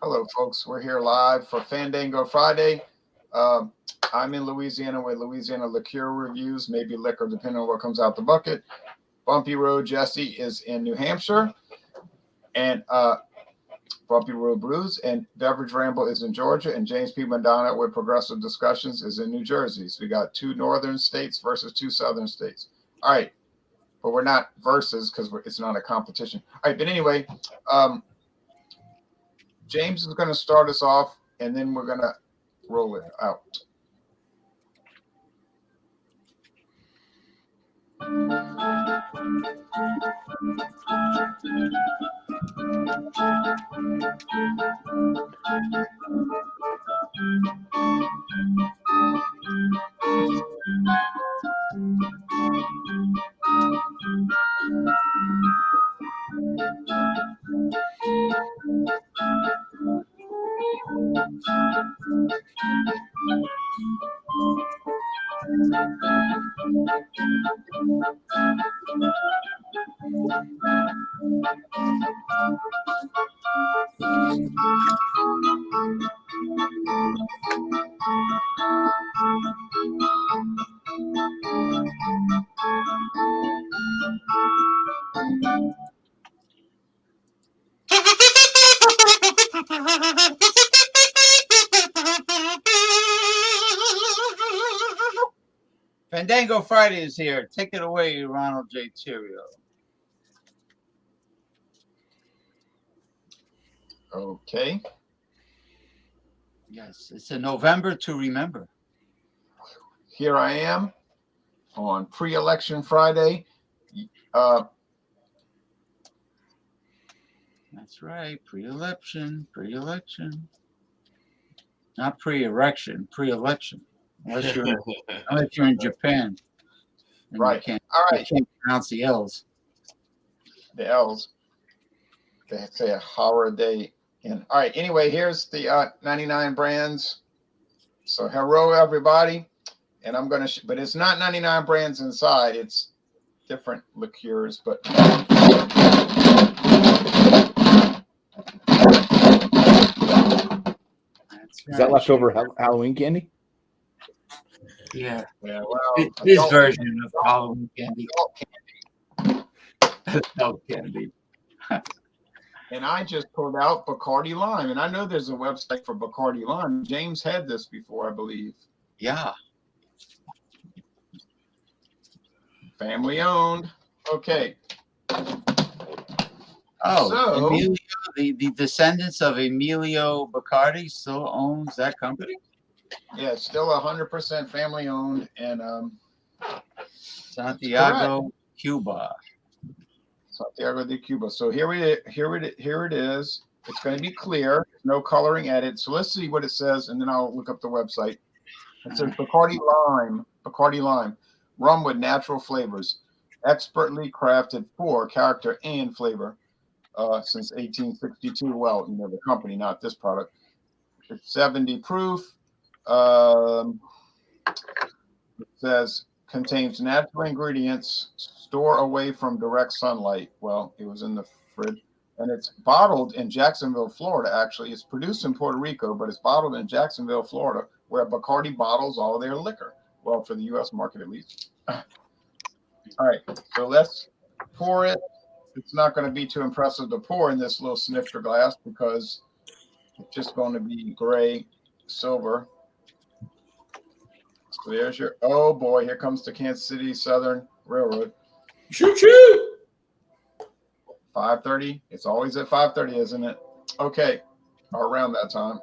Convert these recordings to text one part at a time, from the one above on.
Hello, folks. We're here live for Fandango Friday. Um, I'm in Louisiana with Louisiana liqueur reviews, maybe liquor, depending on what comes out the bucket. Bumpy Road Jesse is in New Hampshire, and Bumpy Road Brews, and Beverage Ramble is in Georgia, and James P. Madonna with Progressive Discussions is in New Jersey. So we got two northern states versus two southern states. All right, but we're not versus because it's not a competition. All right, but anyway, James is going to start us off, and then we're going to roll it out. Fandango Friday is here. Take it away, Ronald J. Terrio. Okay. Yes, it's a November to remember. Here I am on pre-election Friday. That's right. Pre-election. Not pre-erection, pre-election. Unless you're in Japan. And Right. You All right. can't pronounce the L's. The L's. They say a horror day. And all right. Anyway, here's the 99 brands. So hello, everybody. And I'm going to, but it's not 99 brands inside. It's different liqueurs, but. Is that leftover Halloween candy? Yeah. Yeah, well, this version of Halloween candy. Adult candy. And I just pulled out Bacardi Lime, and I know there's a website for Bacardi Lime. James had this before, I believe. Yeah. Family owned. Okay. Oh, so, Emilio, the descendants of Emilio Bacardi still owns that company? Yeah, it's still 100% family owned, and Santiago, Cuba. Santiago de Cuba. So here it is. It's going to be clear, no coloring added. So let's see what it says, and then I'll look up the website. It says Bacardi Lime, rum with natural flavors, expertly crafted for character and flavor since 1862. Well, the company, not this product. It's 70 proof. It says contains natural ingredients, store away from direct sunlight. Well, it was in the fridge. And it's bottled in Jacksonville, Florida, actually. It's produced in Puerto Rico, but it's bottled in Jacksonville, Florida, where Bacardi bottles all their liquor. Well, for the U.S. market, at least. All right, so let's pour it. It's not going to be too impressive to pour in this little snifter glass because it's just going to be gray, silver. So there's your, oh boy, here comes the Kansas City Southern Railroad. Choo choo! 5:30. It's always at 5:30, isn't it? Okay, or around that time.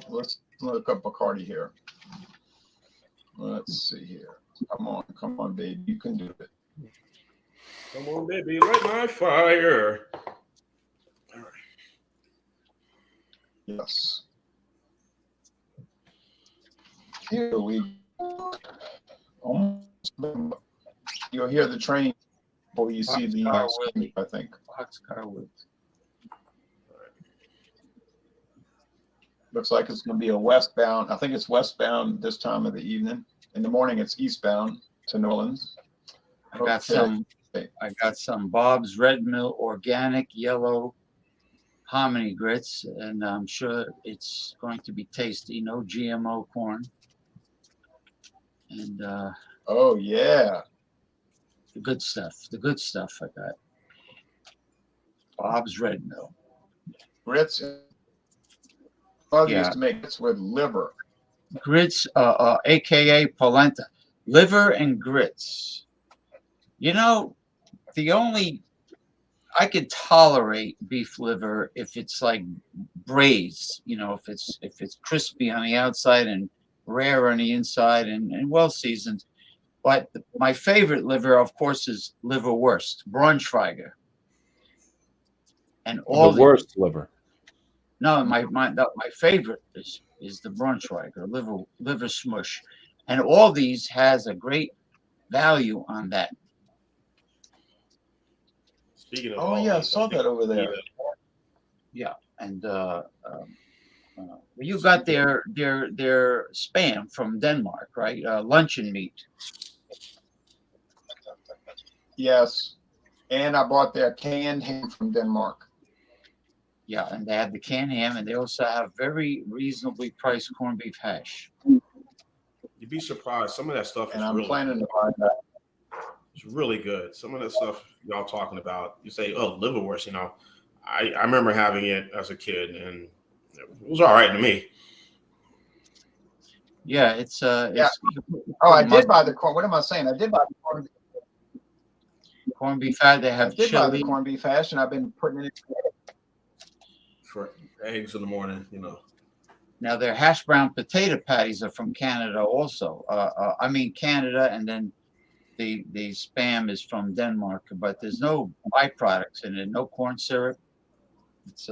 Let's look up Bacardi here. Let's see here. Come on, baby. You can do it. Come on, baby, light my fire. All right. Yes. Here we almost. You'll hear the train before you see the screen, I think. Looks like it's going to be a westbound. I think it's westbound this time of the evening. In the morning, it's eastbound to New Orleans. I got some Bob's Red Mill organic yellow Harmony grits, and I'm sure it's going to be tasty. No GMO corn, and Oh yeah, the good stuff. The good stuff I got. Bob's Red Mill. grits. Mother used Yeah, to make grits with liver. grits, aka polenta, liver and grits. You know, the only I could tolerate beef liver if it's like braised. You know, if it's crispy on the outside and rare on the inside and well seasoned. But my favorite liver, of course, is liverwurst, Braunschweiger, and The all the worst liver. no, my favorite is the Braunschweiger liver smush, and all these has a great value on that. Speaking of Oh all yeah, I these, saw that over there. Yeah, and you got their spam from Denmark, right? Luncheon meat. Yes, and I bought their canned ham from Denmark. Yeah, and they have the canned ham, and they also have very reasonably priced corned beef hash. you'd be surprised. Some of that stuff And is I'm really, planning to buy that. it's really good. Some of that stuff y'all talking about, you say, oh, liverwurst. You know, I remember having it as a kid, and it was all right to me. Yeah, it's Yeah. you Oh, I put did buy the corn. What am I saying? I did buy the corned beef hash. They I have did buy the chili. corned beef hash, and I've been putting it in. For eggs in the morning, you know. Now their hash brown potato patties are from Canada also. I mean Canada, and then the spam is from Denmark, but there's no byproducts in it, no corn syrup. It's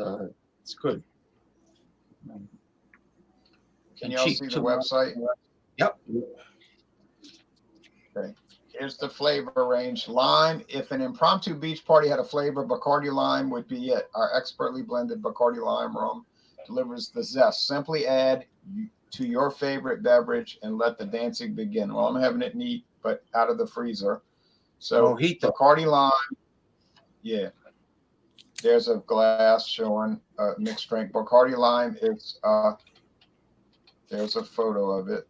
good. Can And y'all cheap see the too. website? Yep. Okay. Here's the flavor range. Lime. If an impromptu beach party had a flavor, Bacardi lime would be it. Our expertly blended Bacardi lime rum delivers the zest. Simply add to your favorite beverage and let the dancing begin. Well, I'm having it neat, but out of the freezer. So Mojito. Bacardi lime. Yeah. There's a glass showing mixed drink. Bacardi lime is there's a photo of it.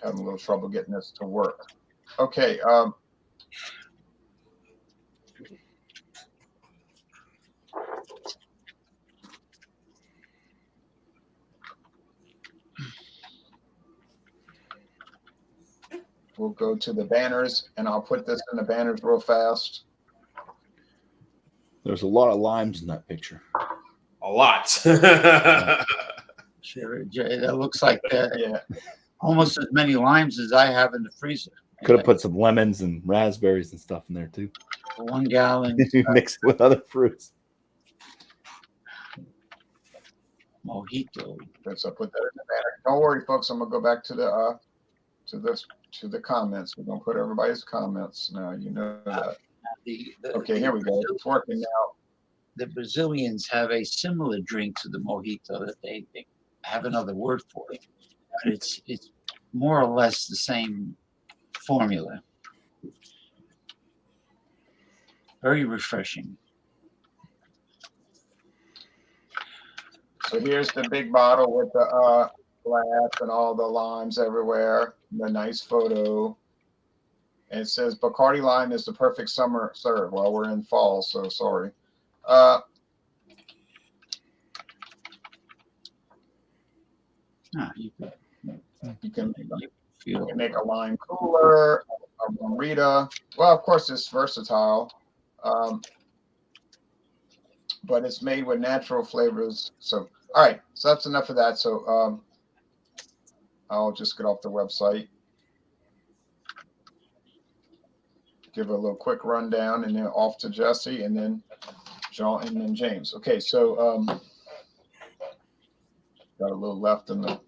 Having a little trouble getting this to work. Okay. We'll go to the banners, and I'll put this in the banners real fast. There's a lot of limes in that picture. A lot. Sure, that looks like Yeah. almost as many limes as I have in the freezer. Could have put some lemons and raspberries and stuff in there too. 1 gallon Mix it with other fruits. mojito. So I put that in the banner. Don't worry, folks. I'm gonna go back to the comments. We're gonna put everybody's comments now. You know that. Okay, here we go. It's working now. The Brazilians have a similar drink to the mojito that they have another word for it, but it's more or less the same formula. Very refreshing. So here's the big bottle with the glass and all the limes everywhere. The nice photo. And it says Bacardi lime is the perfect summer serve. Well, we're in fall, so sorry. You can make a lime cooler, a margarita. Well, of course, it's versatile, but it's made with natural flavors. So, all right, so that's enough of that. So, I'll just get off the website, give a little quick rundown, and then off to Jesse, and then John, and then James. Okay, so got a little left in the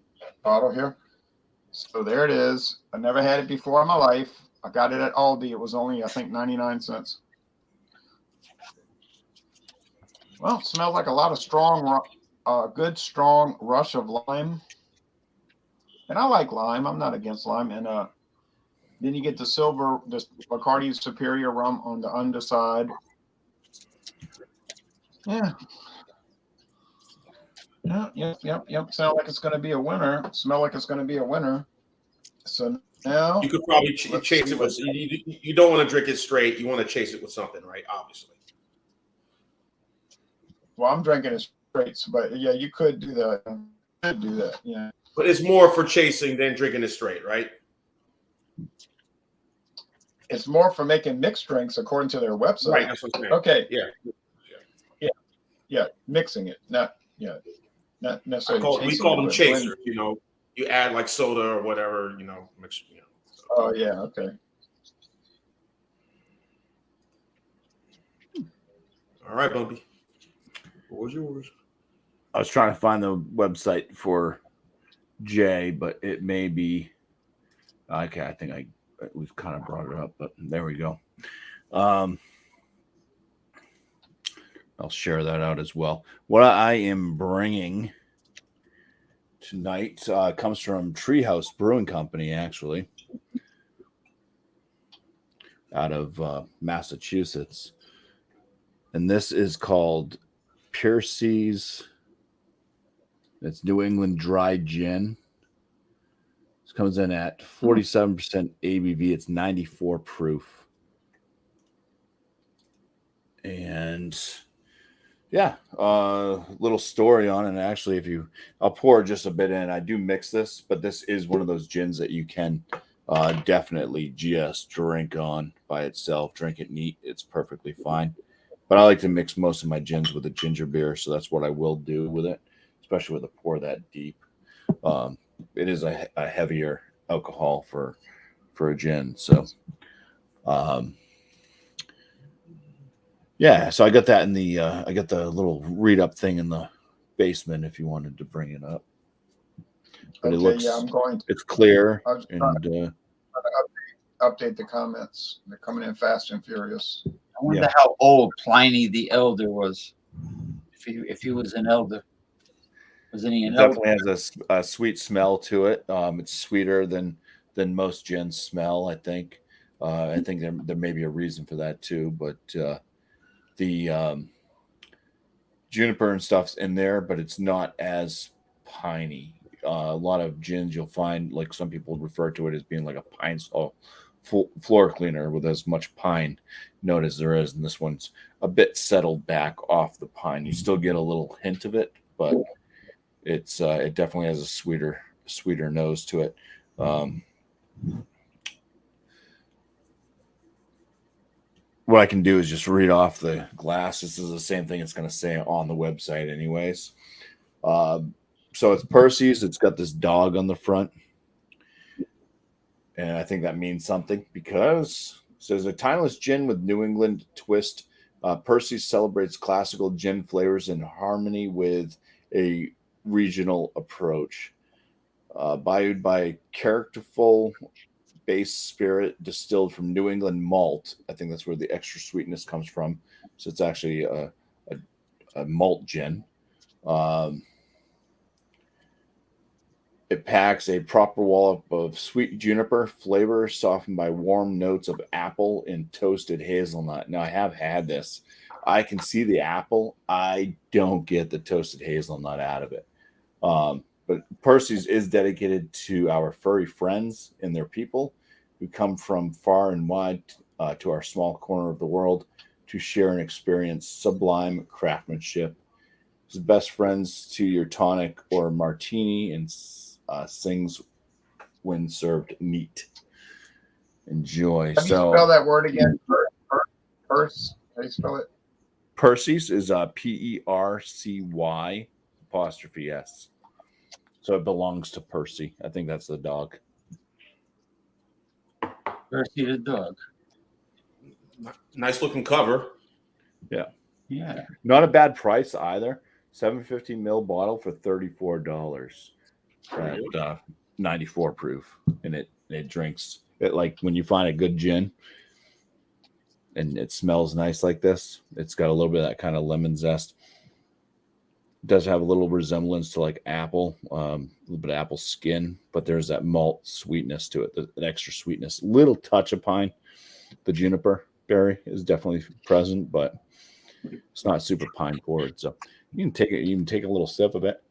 bottle here. So there it is. I never had it before in my life. I got it at Aldi. It was only, I think, 99 cents. Well, it smells like a lot of strong, good, strong rush of lime. And I like lime. I'm not against lime. And Then you get the silver, the Bacardi Superior rum on the underside. Yeah. Yep. Sound like it's going to be a winner. Smell like it's going to be a winner. So now You could probably chase it with. You don't want to drink it straight. You want to chase it with something, right? Obviously. Well, I'm drinking it straight, but yeah, you could do that. Yeah. But it's more for chasing than drinking it straight, right? It's more for making mixed drinks, according to their website. Right. That's what I'm saying. Okay. Yeah. Mixing it, not necessarily. We call them chasers. You know, you add like soda or whatever. You know, mix. You know. So. Oh yeah. Okay. All right, Bumpy. What was yours? I was trying to find the website for Jay, but it may be. Okay, I think we've kind of brought it up, but there we go. I'll share that out as well. What I am bringing tonight comes from Treehouse Brewing Company, actually, out of Massachusetts. And this is called Piercy's. It's New England Dry Gin. This comes in at 47% ABV. It's 94 proof. And yeah, little story on it. Actually, I'll pour just a bit in. I do mix this, but this is one of those gins that you can definitely just drink on by itself. Drink it neat. It's perfectly fine. But I like to mix most of my gins with a ginger beer, so that's what I will do with it, especially with a pour that deep. It is a heavier alcohol for a gin. So, yeah. So I got that in the I got the little read up thing in the basement if you wanted to bring it up. But okay, it looks. Yeah, I'm going to. It's clear and update the comments. They're coming in fast and furious. I wonder how old Pliny the Elder was. If he was an elder. Was he an elder? Definitely has a sweet smell to it. It's sweeter than most gins smell, I think. I think there may be a reason for that too, but the juniper and stuff's in there, but it's not as piney. A lot of gins you'll find, like some people refer to it as being like a pine floor cleaner with as much pine note as there is, and this one's a bit settled back off the pine. You still get a little hint of it, but it's it definitely has a sweeter nose to it. What I can do is just read off the glass. This is the same thing it's going to say on the website anyways. So it's Percy's. It's got this dog on the front. And I think that means something because it says a timeless gin with New England twist. Percy's celebrates classical gin flavors in harmony with a regional approach. Brewed by characterful base spirit distilled from New England malt. I think that's where the extra sweetness comes from. So it's actually a malt gin. It packs a proper wallop of sweet juniper flavor softened by warm notes of apple and toasted hazelnut. Now, I have had this. I can see the apple. I don't get the toasted hazelnut out of it. But Percy's is dedicated to our furry friends and their people who come from far and wide to our small corner of the world to share and experience sublime craftsmanship. It's best friends to your tonic or martini and sings when served neat. Enjoy. How do you spell that word again? Percy. How do you spell it? Percy's is Percy''S. So it belongs to Percy. I think that's the dog. Percy the dog. Nice looking cover. Yeah. Yeah. Not a bad price either. 750 ml bottle for $34. At 94 proof, and it drinks it like when you find a good gin and it smells nice like this. It's got a little bit of that kind of lemon zest. does have a little resemblance to like apple, a little bit of apple skin, but there's that malt sweetness to it, that extra sweetness, little touch of pine. The juniper berry is definitely present, but it's not super pine forward. So you can take it, you can take a little sip of it.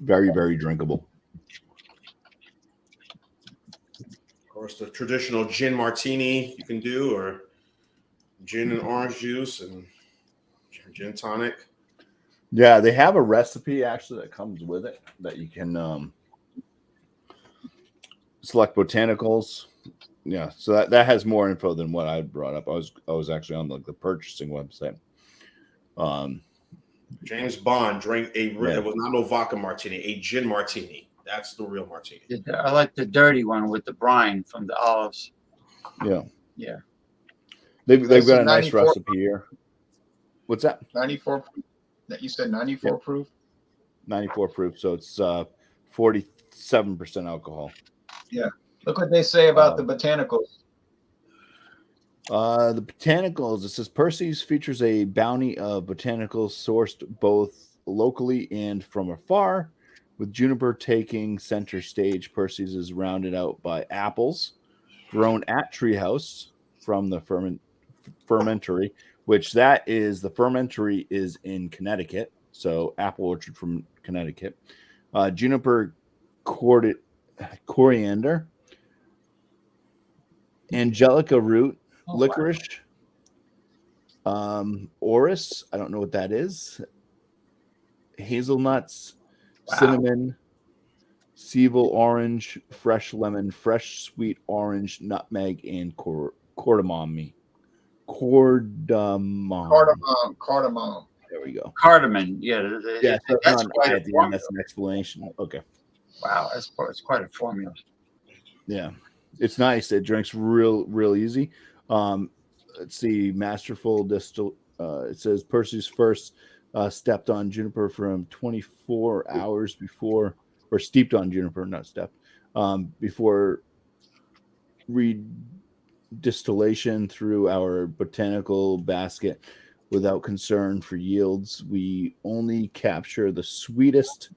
Very, very drinkable. Of course, the traditional gin martini you can do, or gin and orange juice and gin tonic. Yeah, they have a recipe actually that comes with it that you can select botanicals. Yeah, so that has more info than what I brought up. I was actually on the purchasing website. James Bond drank it Yeah. was not no vodka martini, a gin martini. That's the real martini. I like the dirty one with the brine from the olives. Yeah. Yeah. They've This got is a nice 94 recipe here. What's that? 94. That you said 94 proof. 94 proof, so it's 47% alcohol. Yeah. Look what they say about the botanicals. The botanicals, it says Percy's features a bounty of botanicals sourced both locally and from afar, with juniper taking center stage. Percy's is rounded out by apples grown at Treehouse from the fermentory, which that is the fermentory is in Connecticut. So apple orchard from Connecticut. Juniper coriander, angelica root, licorice, orris, I don't know what that is, hazelnuts, cinnamon, Seville orange, fresh lemon, fresh sweet orange, nutmeg, and cardamom. Cardamom. There we go. Cardamom. Yeah. Yeah, so That's on quite I a at the end. formula. That's an explanation. Okay. Wow, it's quite a formula. Yeah, it's nice. It drinks real easy. Let's see, masterful distill. It says Percy's first stepped on juniper from 24 hours before, or steeped on juniper, not stepped, before redistillation through our botanical basket without concern for yields. We only capture the sweetest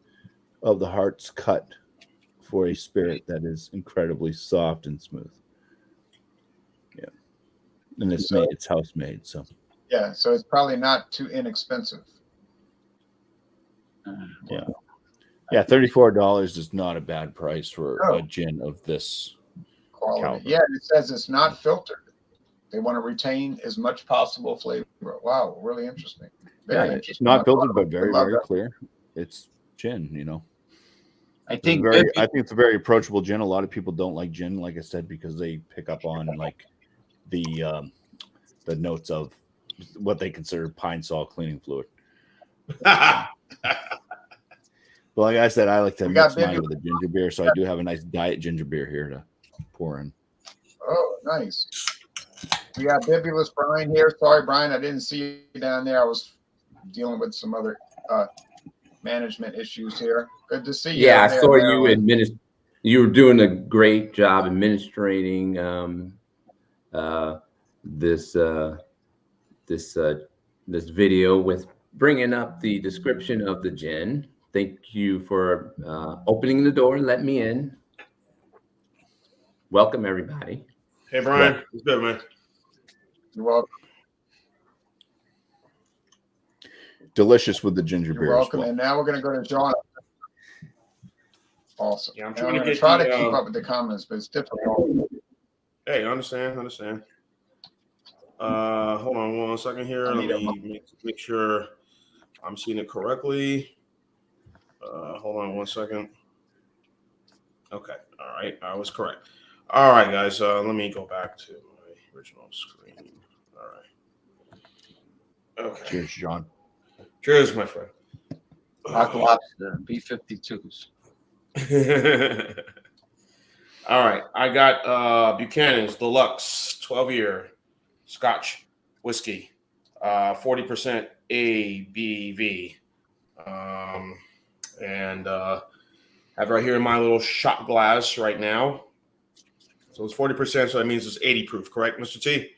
of the heart's cut for a spirit that is incredibly soft and smooth. Yeah. And it's house made. So yeah, so it's probably not too inexpensive. Yeah. Yeah, $34 is not a bad price for a gin of this quality. caliber. Yeah, it says it's not filtered. They want to retain as much possible flavor. Wow, really interesting. Very interesting. It's not filtered, but I very, love very that. clear. It's gin, you know. I think I think it's a very approachable gin. A lot of people don't like gin, like I said, because they pick up on like the notes of what they consider pine sol cleaning fluid. But like I said, I like to mix mine with a ginger beer, so I do have a nice diet ginger beer here to pour in. Oh, nice. We got Bibulous Brian here. Sorry, Brian, I didn't see you down there. I was dealing with some other management issues here. Good to see you. Yeah, I saw you you were doing a great job administrating this video with bringing up the description of the gin. Thank you for opening the door and letting me in. Welcome, everybody. Hey, Brian. It's good, man. You're welcome. Delicious with the ginger You're beer. welcome. As well. And now we're going to go to John. Awesome. Yeah, I'm trying to try to keep up with the comments, but it's difficult. Hey, understand. Hold on one second here. Let me make sure I'm seeing it correctly. Hold on one second. Okay. All right. I was correct. All right, guys. Let me go back to my original screen. All right. Okay. Cheers, John. Cheers, my friend. Rock Lobster, B-52s. All right. I got Buchanan's Deluxe 12-year Scotch whiskey, 40% ABV. And have right here in my little shot glass right now. So it's 40%, so that means it's 80 proof, correct, Mr. T?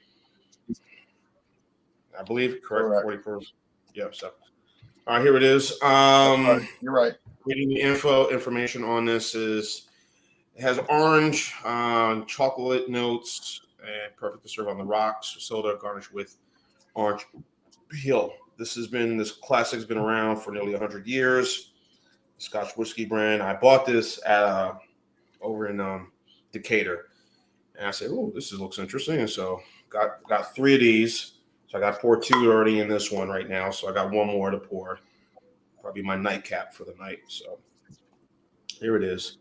I believe, correct. 40 proof. Yeah, so. All right, here it is. You're right. Reading the information on this is it has orange, chocolate notes, and perfect to serve on the rocks. Soda garnished with orange peel. This classic has been around for nearly 100 years. Scotch whiskey brand. I bought this at over in Decatur, and I said, "Oh, this looks interesting." And so got 3 of these. So I got poured 2 already in this one right now. So I got 1 more to pour. Probably my nightcap for the night. So here it is.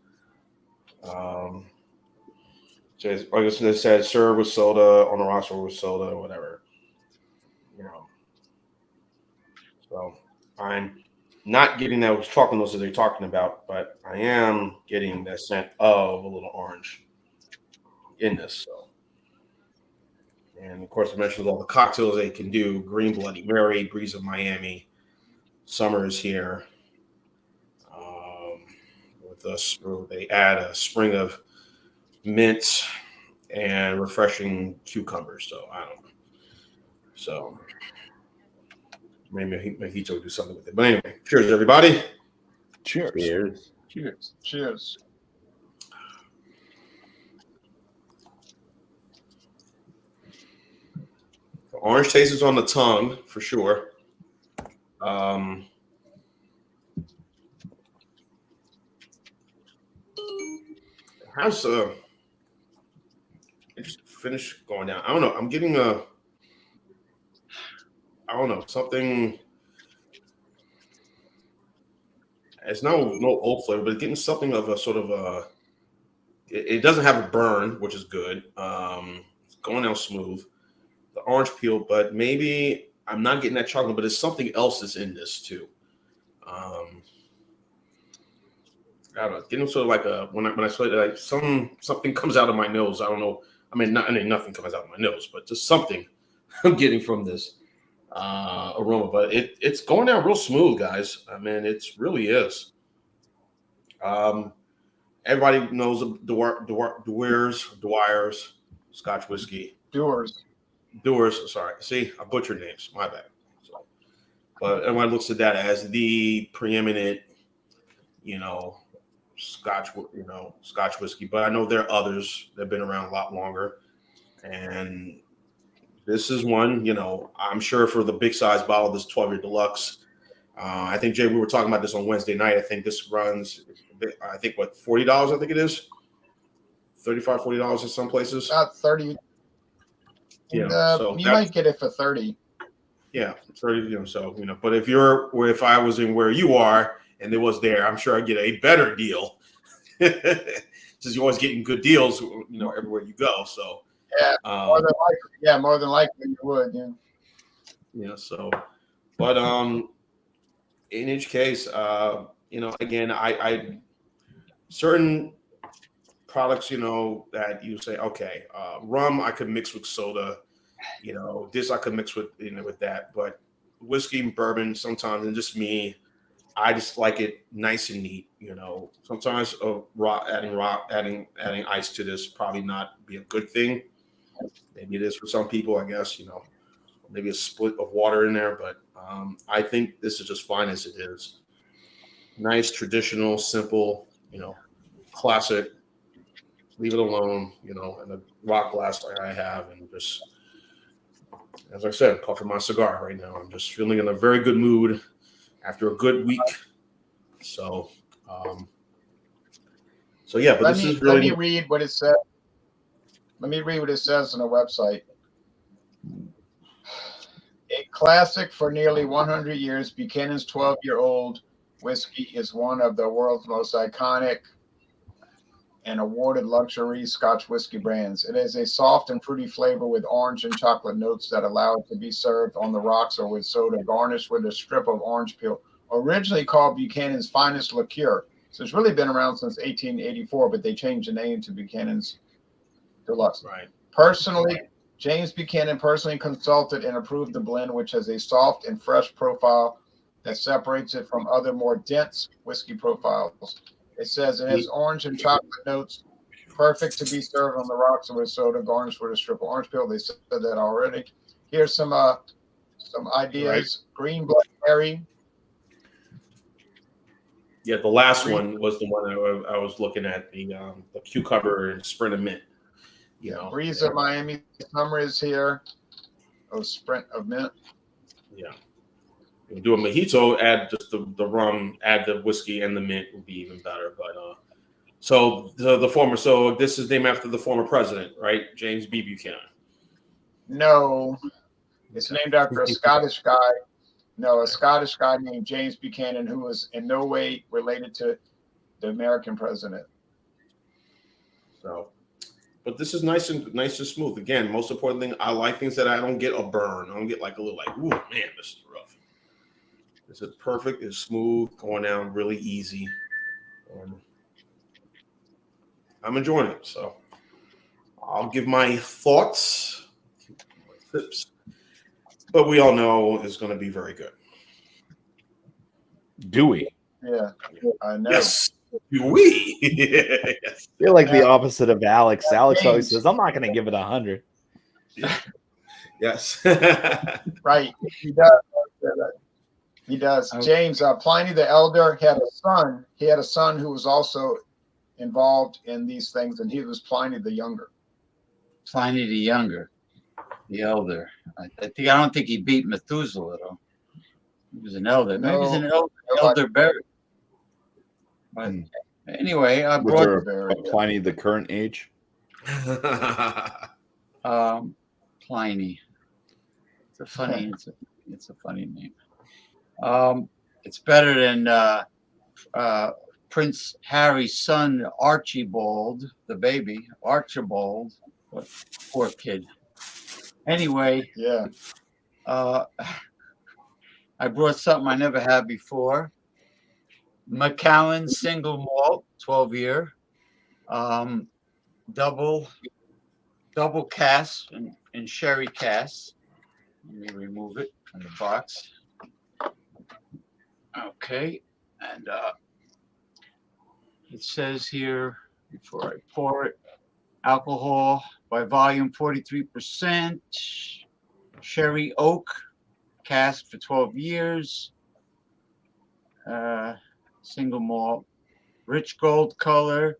It says serve with soda on the rocks or with soda or whatever. So I'm not getting those chocolate notes that they're talking about, but I am getting that scent of a little orange in this. So, and of course, I mentioned all the cocktails they can do: Green Bloody Mary, Breeze of Miami, Summer is Here. With us, they add a spring of mint and refreshing cucumbers. So I don't know. So maybe Mojito will do something with it. But anyway, cheers, everybody. Cheers. Cheers. Cheers. Cheers. The orange taste is on the tongue for sure. How's it just finished going down? I don't know. I'm getting something. It's no oak flavor, but it's getting something of a sort of a. It doesn't have a burn, which is good. It's going down smooth. The orange peel, but maybe I'm not getting that chocolate, but there's something else that's in this too. I don't know. It's getting sort of like a when I say like something comes out of my nose. I don't know. I mean, nothing comes out of my nose, but just something I'm getting from this aroma. But it's going down real smooth, guys. I mean, it really is. Everybody knows Dwyer's Scotch whiskey. Dewar's. Sorry, see, I butchered names. My bad. So, but everyone looks at that as the preeminent, Scotch whiskey. But I know there are others that have been around a lot longer, and this is one. I'm sure for the big size bottle, this 12-year deluxe. I think Jay, we were talking about this on Wednesday night. I think this runs, what, $40? I think it is $35, $40 in some places. About 30. So you might get it for 30. Yeah, 30. But if I was in where you are and it was there, I'm sure I'd get a better deal. Since you're always getting good deals, everywhere you go. So yeah, more than likely you would. Yeah. Yeah. So, but in each case, again, I certain products, that you say, okay, rum I could mix with soda, this I could mix with with that, but whiskey and bourbon sometimes, and just me, I just like it nice and neat. Sometimes adding ice to this probably not be a good thing. Maybe it is for some people, I guess. Maybe a split of water in there, but I think this is just fine as it is. Nice, traditional, simple, classic. Leave it alone, and the rock glass like I have, and just, as I said, puffing my cigar right now. I'm just feeling in a very good mood after a good week. So, yeah, but let me read what it says. Let me read what it says on the website. A classic for nearly 100 years, Buchanan's 12-year-old whiskey is one of the world's most iconic and awarded luxury Scotch whiskey brands. It is a soft and fruity flavor with orange and chocolate notes that allow it to be served on the rocks or with soda, garnished with a strip of orange peel. Originally called Buchanan's Finest Liqueur. So it's really been around since 1884, but they changed the name to Buchanan's Deluxe. Right. Personally, James Buchanan personally consulted and approved the blend, which has a soft and fresh profile that separates it from other more dense whiskey profiles. It says it has orange and chocolate notes Perfect to be served on the rocks with soda, garnished with a strip of orange peel. They said that already. Here's some ideas. Right. Green blackberry. Yeah, the last one was the one I was looking at, the cucumber and sprint of mint. You know, Breeze of Miami summer is here. Oh, sprint of mint. Yeah. You do a mojito, add just the rum, add the whiskey and the mint would be even better. But so this is named after the former president, right? James B. Buchanan. No, it's named after a Scottish guy. No, a Scottish guy named James Buchanan, who was in no way related to the American president. So, but this is nice and smooth. Again, most important thing, I like things that I don't get a burn. I don't get like a little like, ooh man, this is rough. This is perfect. It's smooth, going down really easy. I'm enjoying it. So I'll give my thoughts, my tips, but we all know it's going to be very good. Do we? Yeah, I know. Yes. Do we? Yes. I feel like the opposite of Alex. Alex always says, I'm not going to give it 100. Yes. Right. He does. He does. James, Pliny the Elder had a son. He had a son who was also involved in these things, and he was Pliny the Younger. Pliny the Younger, the Elder. I don't think he beat Methuselah though. He was an elder. No, maybe he's an elder Berry. But anyway, I was brought there a Pliny the current age. Pliny. It's a funny. It's a funny name. It's better than Prince Harry's son Archibald, the baby Archibald. What poor kid. Anyway, yeah. I brought something I never had before. Macallan single malt, 12-year, double cast and sherry cast. Let me remove it from the box. Okay, and it says here before I pour it, alcohol by volume 43%, sherry oak, cask for 12 years, single malt, rich gold color,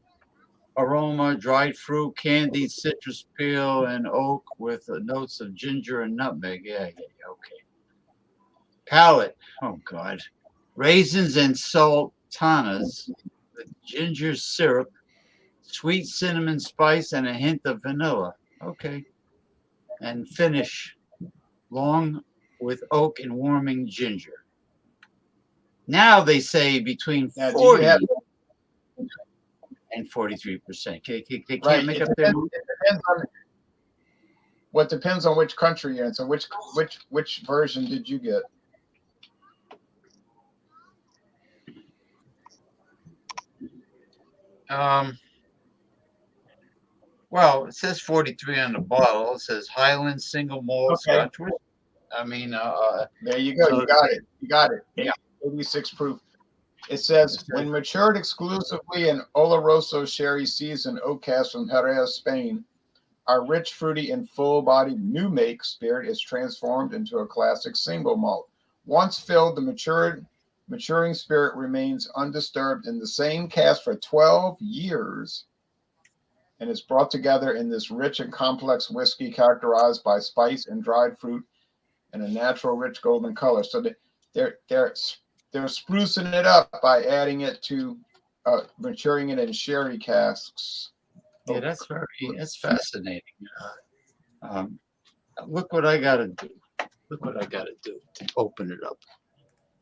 aroma, dried fruit, candied citrus peel, and oak with notes of ginger and nutmeg. Yeah, okay. Palate, oh God. Raisins and sultanas, with ginger syrup, sweet cinnamon spice, and a hint of vanilla. Okay. And finish, long with oak and warming ginger. Now they say between 40 and 43%. They can't make up their mind. Depends on which country you're in. So which version did you get? Well, it says 43 on the bottle. It says Highland single malt Scotch whiskey. I mean, there you go. So you got it. Yeah. 86 proof. It says, when matured exclusively in Oloroso sherry seasoned oak cask from Jerez, Spain, our rich, fruity, and full-bodied new make spirit is transformed into a classic single malt. Once filled, the maturing spirit remains undisturbed in the same cask for 12 years and is brought together in this rich and complex whiskey characterized by spice and dried fruit and a natural rich golden color. So they're sprucing it up by adding it to maturing it in sherry casks. Yeah, that's fascinating. Look what I got to do. Look what I got to do to open it up.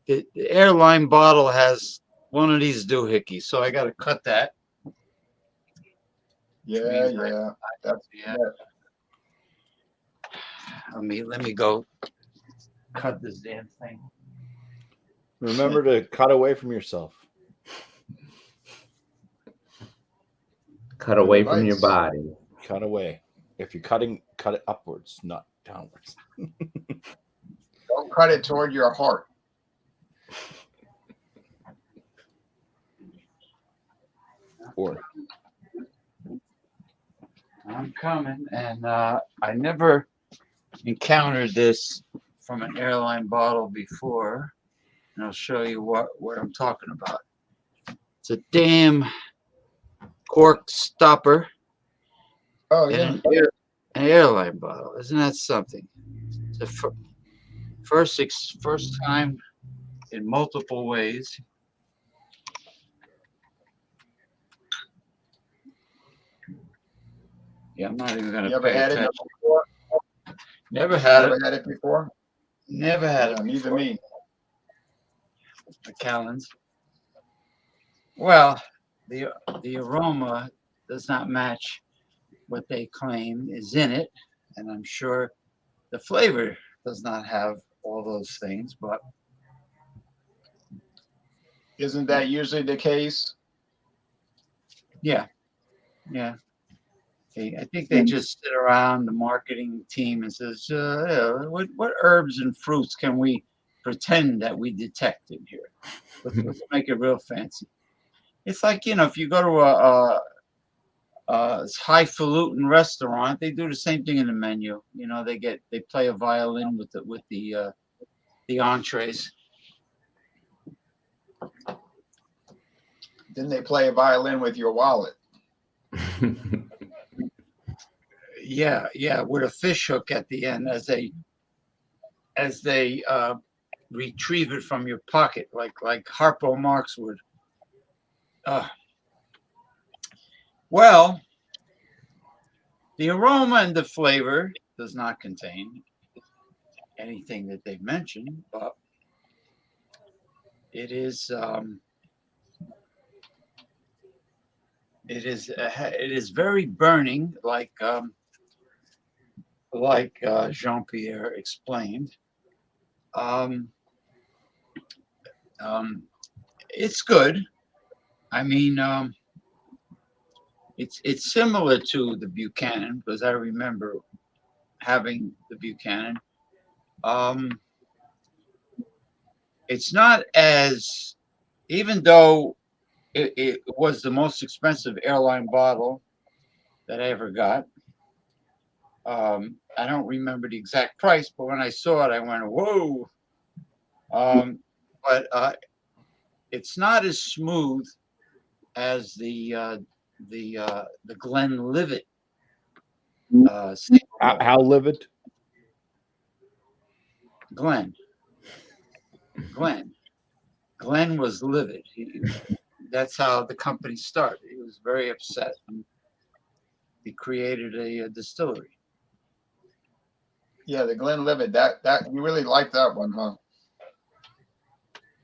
The airline bottle has one of these doohickeys, so I got to cut that. Yeah. Let me go cut this damn thing. Remember to cut away from yourself. Cut away from your body. Cut away. If you're cutting, cut it upwards, not downwards. Don't cut it toward your heart. Or I'm coming, and I never encountered this from an airline bottle before, and I'll show you what I'm talking about. It's a damn cork stopper Oh in yeah. an airline bottle. Isn't that something? It's the first time in multiple ways. Yeah, I'm not even going You to ever pay had it attention. before? Never had it. Never had it before? Never had it Neither before. me. Macallan's. Well, the aroma does not match what they claim is in it, and I'm sure the flavor does not have all those things, but Isn't that usually the case? yeah. I think they just sit around the marketing team and says, what herbs and fruits can we pretend that we detect in here? Let's make it real fancy. It's like, if you go to a highfalutin restaurant, they do the same thing in the menu. They play a violin with the entrees. Then they play a violin with your wallet. Yeah, with a fish hook at the end as they retrieve it from your pocket, like Harpo Marx would. Well, the aroma and the flavor does not contain anything that they've mentioned, but it is very burning, like Jean-Pierre explained. It's good. I mean, it's similar to the Buchanan because I remember having the Buchanan. It's not as, even though it was the most expensive airline bottle that I ever got. I don't remember the exact price, but when I saw it, I went, whoa. But it's not as smooth as the Glenlivet. How livid? Glenn was livid. That's how the company started. He was very upset. And he created a distillery. Yeah, the Glenlivet. That you really like that one, huh?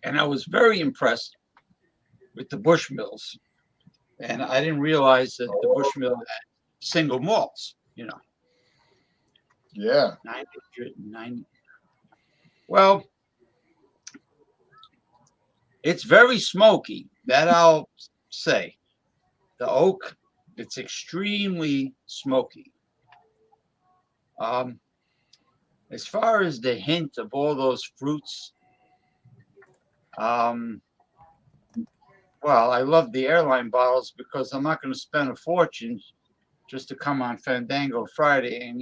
And I was very impressed with the Bushmills. And I didn't realize that the Bushmill had single malts, Yeah. 990. Well, it's very smoky. That I'll say. The oak, it's extremely smoky. As far as the hint of all those fruits, well, I love the airline bottles because I'm not going to spend a fortune just to come on Fandango Friday and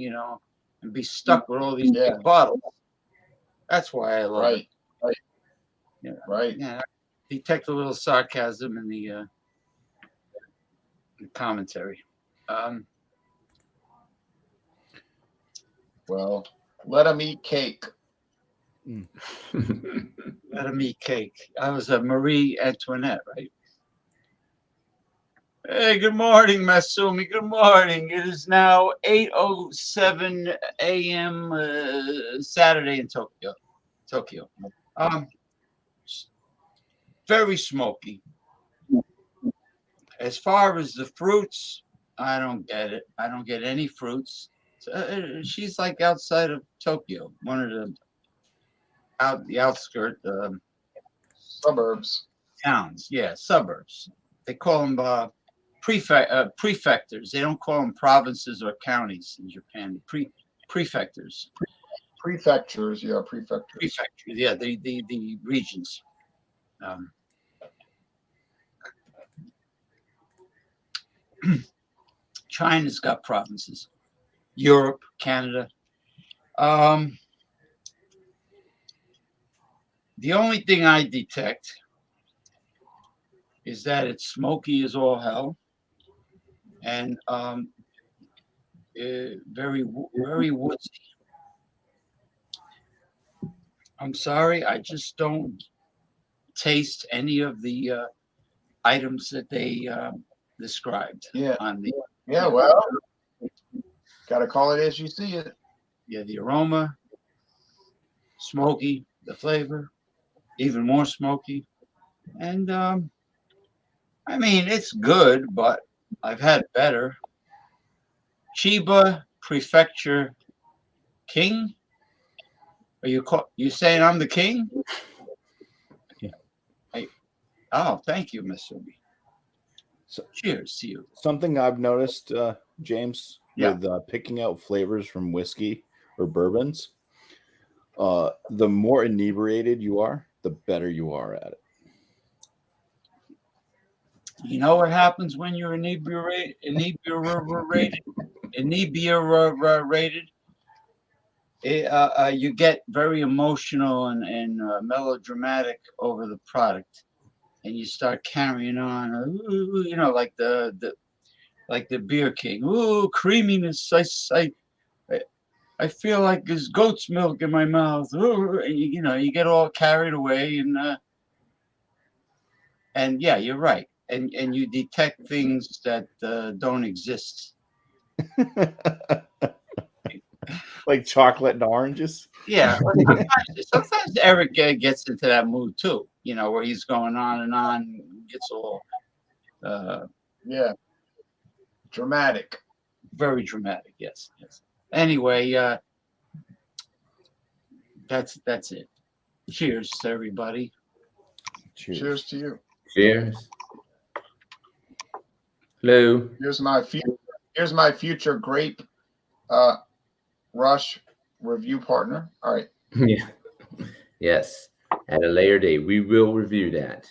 and be stuck with all these big bottles. That's why I love it. Right. Yeah, detect a little sarcasm in the commentary. Well, let them eat cake. Let them eat cake. I was a Marie Antoinette, right? Hey, good morning, Masumi. Good morning. It is now 8:07 a.m. Saturday in Tokyo. Very smoky. As far as the fruits, I don't get it. I don't get any fruits. She's like outside of Tokyo, one of the outskirt Suburbs. towns. Yeah, suburbs. They call them prefectures. They don't call them provinces or counties in Japan. Prefectures. Prefectures, yeah, prefectures. Prefectures, yeah, the regions. China's got provinces. Europe, Canada. The only thing I detect is that it's smoky as all hell, and very woodsy. I'm sorry, I just don't taste any of the items that they described. Yeah. On the Well, gotta call it as you see it. the aroma, smoky, the flavor, even more smoky, and I mean it's good, but I've had better. Chiba Prefecture King. Are you saying I'm the king? Yeah. Oh, thank you, Miss Subi. So, cheers to you. Something I've noticed, James, Yeah. with picking out flavors from whiskey or bourbons, the more inebriated you are, the better you are at it. You know what happens when you're inebriated? You get very emotional and melodramatic over the product, and you start carrying on. You know, like the beer king. Ooh, creaminess. I feel like there's goat's milk in my mouth. Ooh, and you get all carried away, and yeah, you're right. And you detect things that don't exist. Like chocolate and oranges. Yeah, sometimes Eric gets into that mood too. Where he's going on and on, gets all Yeah. Dramatic. very dramatic. Yes. Anyway, that's it. Cheers to everybody. Cheers to you. Cheers. Hello. Here's my future grape rush review partner. All right. Yeah. Yes. At a later date, we will review that.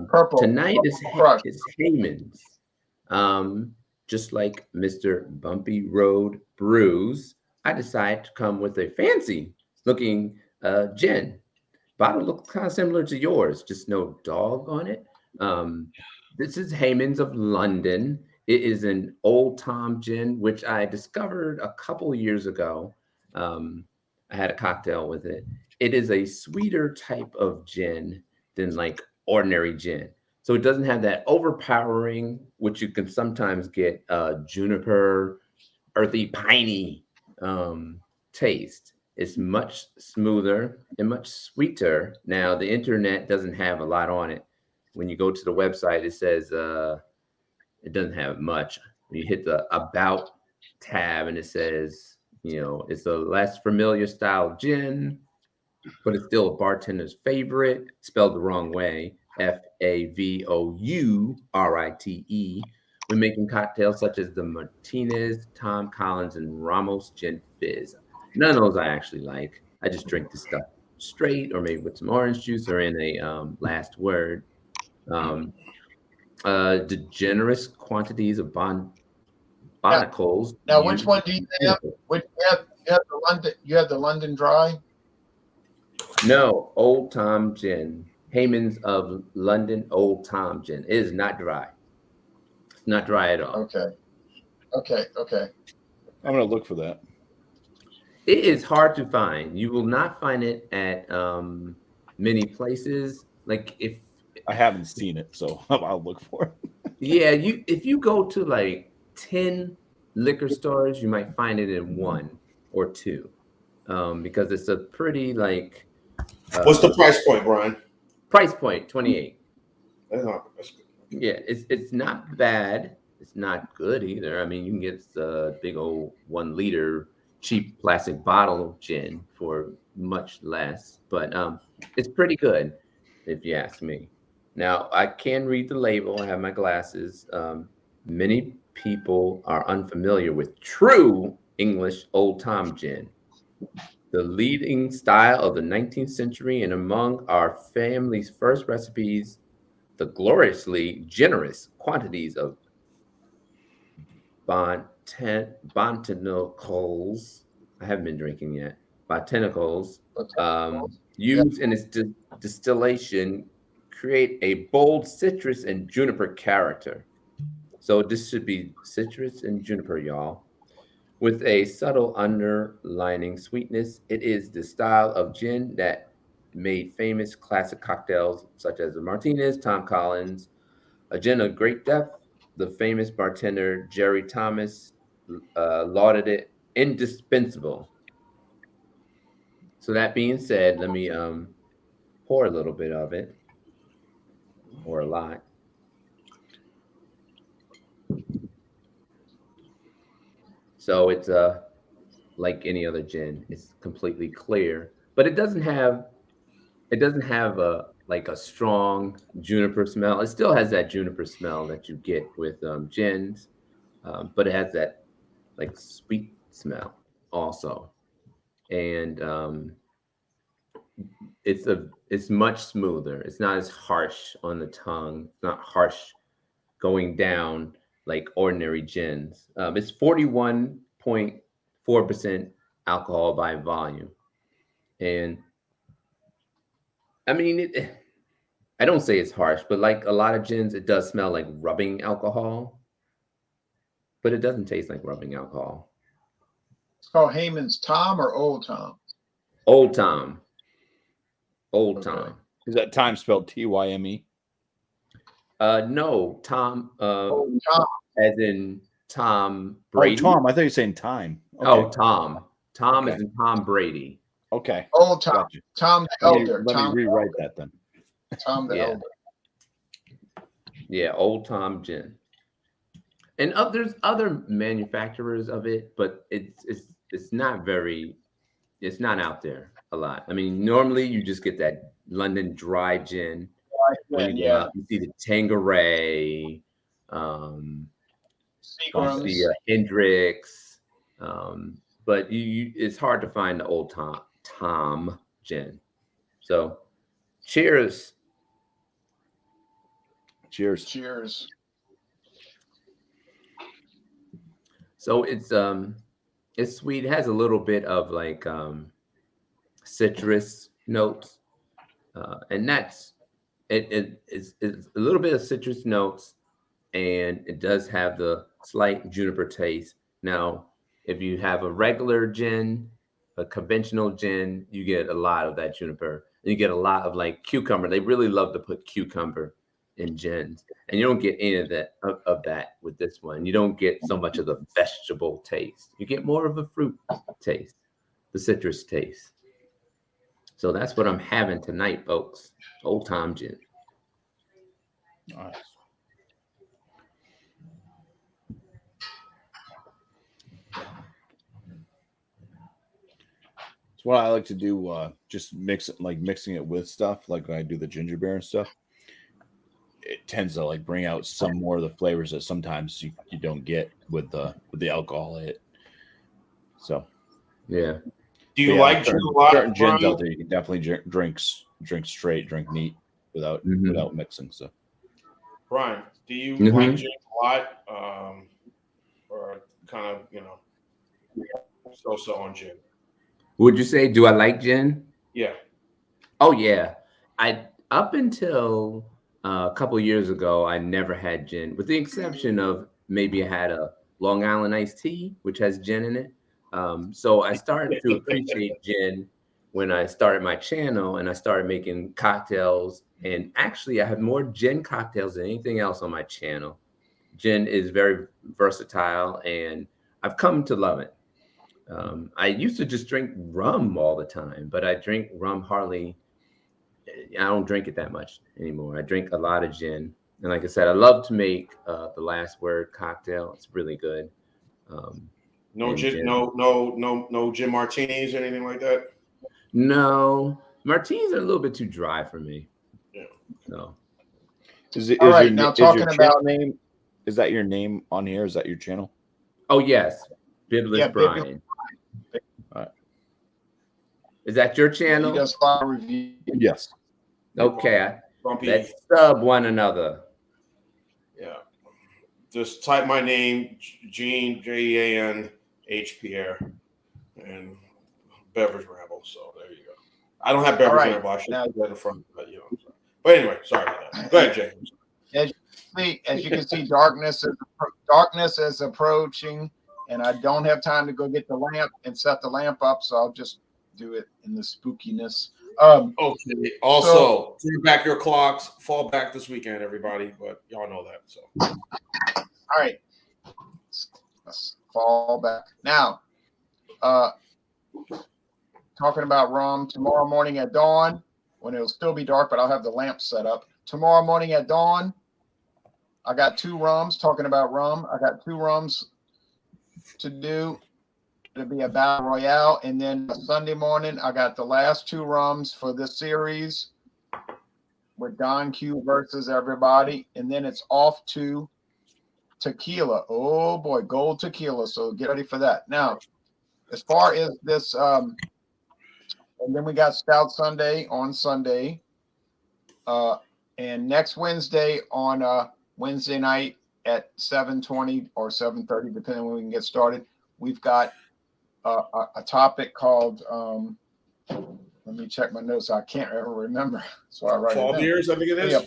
Purple. Tonight is Crush. Heyman's. Just like Mr. Bumpy Road Brews, I decided to come with a fancy looking gin. Bottle looks kind of similar to yours, just no dog on it. This is Heyman's of London. It is an Old Tom gin, which I discovered a couple years ago. I had a cocktail with it. It is a sweeter type of gin than like ordinary gin. So it doesn't have that overpowering, which you can sometimes get juniper, earthy, piney taste. It's much smoother and much sweeter. Now, the internet doesn't have a lot on it. When you go to the website, it says it doesn't have much. When you hit the About tab and it says, it's a less familiar style gin, but it's still a bartender's favorite, spelled the wrong way, Favourite, when making cocktails such as the Martinez, Tom Collins, and Ramos Gin Fizz. None of those I actually like. I just drink this stuff straight or maybe with some orange juice or in a last word. The generous quantities of botanicals. Now, which one do you have? Which you have the London Dry? No, Old Tom Gin. Heyman's of London Old Tom Gin. It is not dry. It's not dry at all. Okay. I'm gonna look for that. It is hard to find. You will not find it at many places. Like if I haven't seen it, so I'll look for it. Yeah, if you go to like 10 liquor stores, you might find it in one or two, because it's a pretty like. What's the price point, Brian? Price point 28. That's good. Yeah, it's not bad. It's not good either. I mean, you can get a big old 1 liter cheap plastic bottle of gin for much less, but it's pretty good if you ask me. Now, I can read the label. I have my glasses. Many people are unfamiliar with true English Old Tom gin, the leading style of the 19th century, and among our family's first recipes, the gloriously generous quantities of botanicals. I haven't been drinking yet. Botanicals Okay. used in its distillation create a bold citrus and juniper character. So this should be citrus and juniper, y'all. With a subtle underlining sweetness, it is the style of gin that made famous classic cocktails such as the Martinez, Tom Collins, a gin of great depth. The famous bartender Jerry Thomas lauded it indispensable. So that being said, let me pour a little bit of it, or a lot. So it's like any other gin. It's completely clear, but it doesn't have a like a strong juniper smell. It still has that juniper smell that you get with gins, but it has that like sweet smell also, and it's much smoother. It's not as harsh on the tongue. It's not harsh going down like ordinary gins. It's 41.4% alcohol by volume, and I mean I don't say it's harsh, but like a lot of gins, it does smell like rubbing alcohol, but it doesn't taste like rubbing alcohol. It's called Heyman's Tom or Old Tom? Old Tom. Old Okay. Tom. Is that time spelled Tyme? No, Tom, Old Tom. as in Tom Brady. Oh, Tom. I thought you were saying time. Okay. Oh, Tom. Tom Okay. is in Tom Brady. Okay. Old Tom. Gotcha. Tom the Let me, Elder. let Tom, me rewrite that then. Tom the Yeah. Elder. Yeah, Old Tom gin. And there's other manufacturers of it, but it's not out there a lot. I mean, normally you just get that London dry gin. When you go out, you see the Tanqueray, you Seagram's. see Hendrix, but it's hard to find the Old Tom gin. So, cheers. Cheers. Cheers. So it's sweet. It has a little bit of like citrus notes, and that's it's a little bit of citrus notes, and it does have the slight juniper taste. Now, if you have a regular gin, a conventional gin, you get a lot of that juniper, and you get a lot of like cucumber. They really love to put cucumber in gins, and you don't get any of that with this one. You don't get so much of the vegetable taste. You get more of a fruit taste, the citrus taste. So that's what I'm having tonight, folks. Old Tom gin. Nice. It's what I like to do. Just mixing it with stuff, like when I do the ginger beer and stuff. It tends to like bring out some more of the flavors that sometimes you don't get with the alcohol in it. So Yeah. Do you yeah, like certain, gin a lot, certain gins Brian? out there you can definitely drink straight, drink neat without mixing. So Brian, do you Mhm. like gin a lot, or kind of so on gin? Would you say, do I like gin? Yeah. Oh yeah. I up until a couple years ago, I never had gin, with the exception of maybe I had a Long Island iced tea, which has gin in it. So I started to appreciate gin when I started my channel and I started making cocktails. And actually, I have more gin cocktails than anything else on my channel. Gin is very versatile, and I've come to love it. I used to just drink rum all the time, but I drink rum hardly. I don't drink it that much anymore. I drink a lot of gin, and like I said, I love to make the Last Word cocktail. It's really good. No And gin, gin. no gin martinis or anything like that. No, martinis are a little bit too dry for me. Yeah. No. is it All is right, your, now is your talking channel about- name? Is that your name on here? Is that your channel? Oh yes, Bibulous Yeah, Brian. All right. Is that your He channel? does a lot of reviews. Yes. Okay, Bumpy. let's sub one another. Yeah. Just type my name, Gene, Jean H Pierre, and beverage ramble. So there you go. I don't have beverage ramble. I should put that in front, but you know. But anyway, sorry about that. Go ahead, James. As you can see, darkness is approaching, and I don't have time to go get the lamp and set the lamp up, so I'll just do it in the spookiness. Okay. Also, turn back your clocks. Fall back this weekend, everybody. But y'all know that. So, all right, let's fall back now. Talking about rum tomorrow morning at dawn, when it'll still be dark, but I'll have the lamp set up. Tomorrow morning at dawn, I got 2 rums. Talking about rum, I got 2 rums to do. It'll be a battle royale, and then Sunday morning, I got the last 2 rums for this series with Don Q versus everybody, and then it's off to tequila. Oh boy, gold tequila. So get ready for that. Now, as far as this, and then we got Stout Sunday on Sunday, and next Wednesday on Wednesday night at 7:20 or 7:30, depending on when we can get started. We've got a topic called. Let me check my notes. I can't ever remember, so I write fall it down. beers. I think it is. Yeah,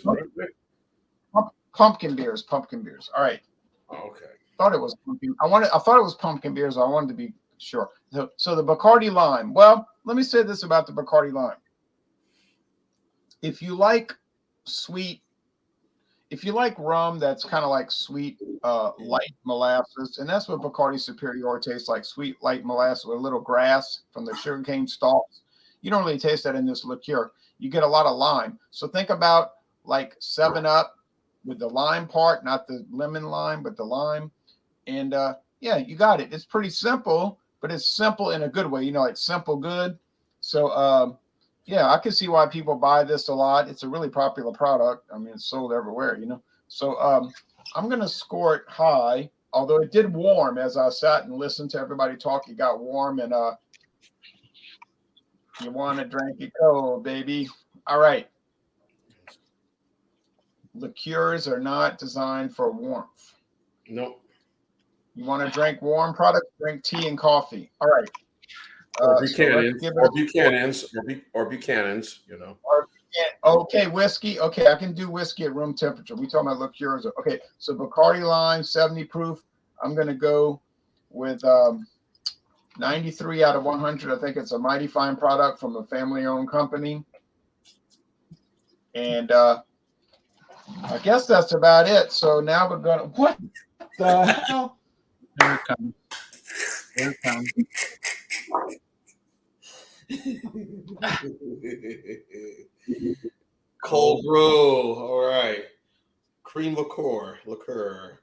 pumpkin beers. Pumpkin beers. All right. Okay. Thought it was pumpkin. I thought it was pumpkin beers. I wanted to be sure. So the Bacardi Lime. Well, let me say this about the Bacardi Lime. If you like sweet, if you like rum that's kind of like sweet, light molasses, and that's what Bacardi Superior tastes like, sweet, light molasses with a little grass from the sugarcane stalks. You don't really taste that in this liqueur. You get a lot of lime. So think about like 7-Up with the lime part, not the lemon lime, but the lime. And yeah, you got it. It's pretty simple, but it's simple in a good way. You know, like simple good. So yeah, I can see why people buy this a lot. It's a really popular product. I mean, it's sold everywhere, you know. So I'm going to score it high, although it did warm as I sat and listened to everybody talk. It got warm, and you want to drink it cold, baby. All right. Liqueurs are not designed for warmth. Nope. You want to drink warm products? Drink tea and coffee. All right. Or Buchanan's, or Buchanan's, you know. Okay, whiskey. Okay, I can do whiskey at room temperature. We talking about liqueurs. Okay, so Bacardi Lime, 70 proof. I'm going to go with 93 out of 100. I think it's a mighty fine product from a family-owned company. And I guess that's about it. So now we're going to... What the hell? Here it comes. Here it comes. Cold brew. All right. Cream liqueur.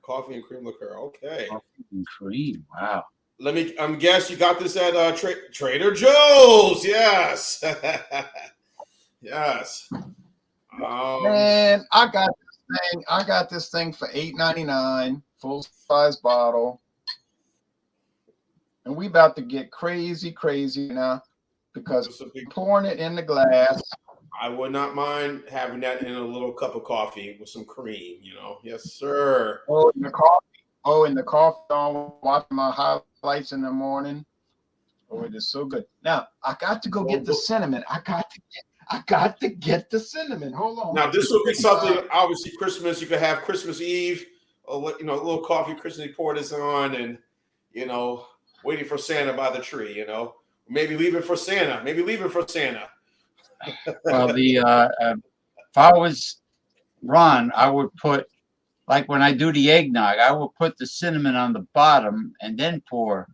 Coffee and cream liqueur. Okay. Coffee and cream. Wow. I'm guess you got this at Trader Joe's. Yes. Yes. Man, I got this thing for $8.99, full size bottle. And we about to get crazy now because pouring it in the glass. I would not mind having that in a little cup of coffee with some cream, you know. Yes, sir. Oh, in the coffee. I'm watching my highlights in the morning. Oh, it is so good. Now I got to go get the cinnamon. I got to get the cinnamon. Hold on. Now this would be something. Obviously, Christmas. You could have Christmas Eve, or you know, a little coffee. Christmas pour this on, and you know, waiting for Santa by the tree. You know, maybe leave it for Santa. Well, if I was Ron, I would put, like when I do the eggnog, I would put the cinnamon on the bottom and then pour.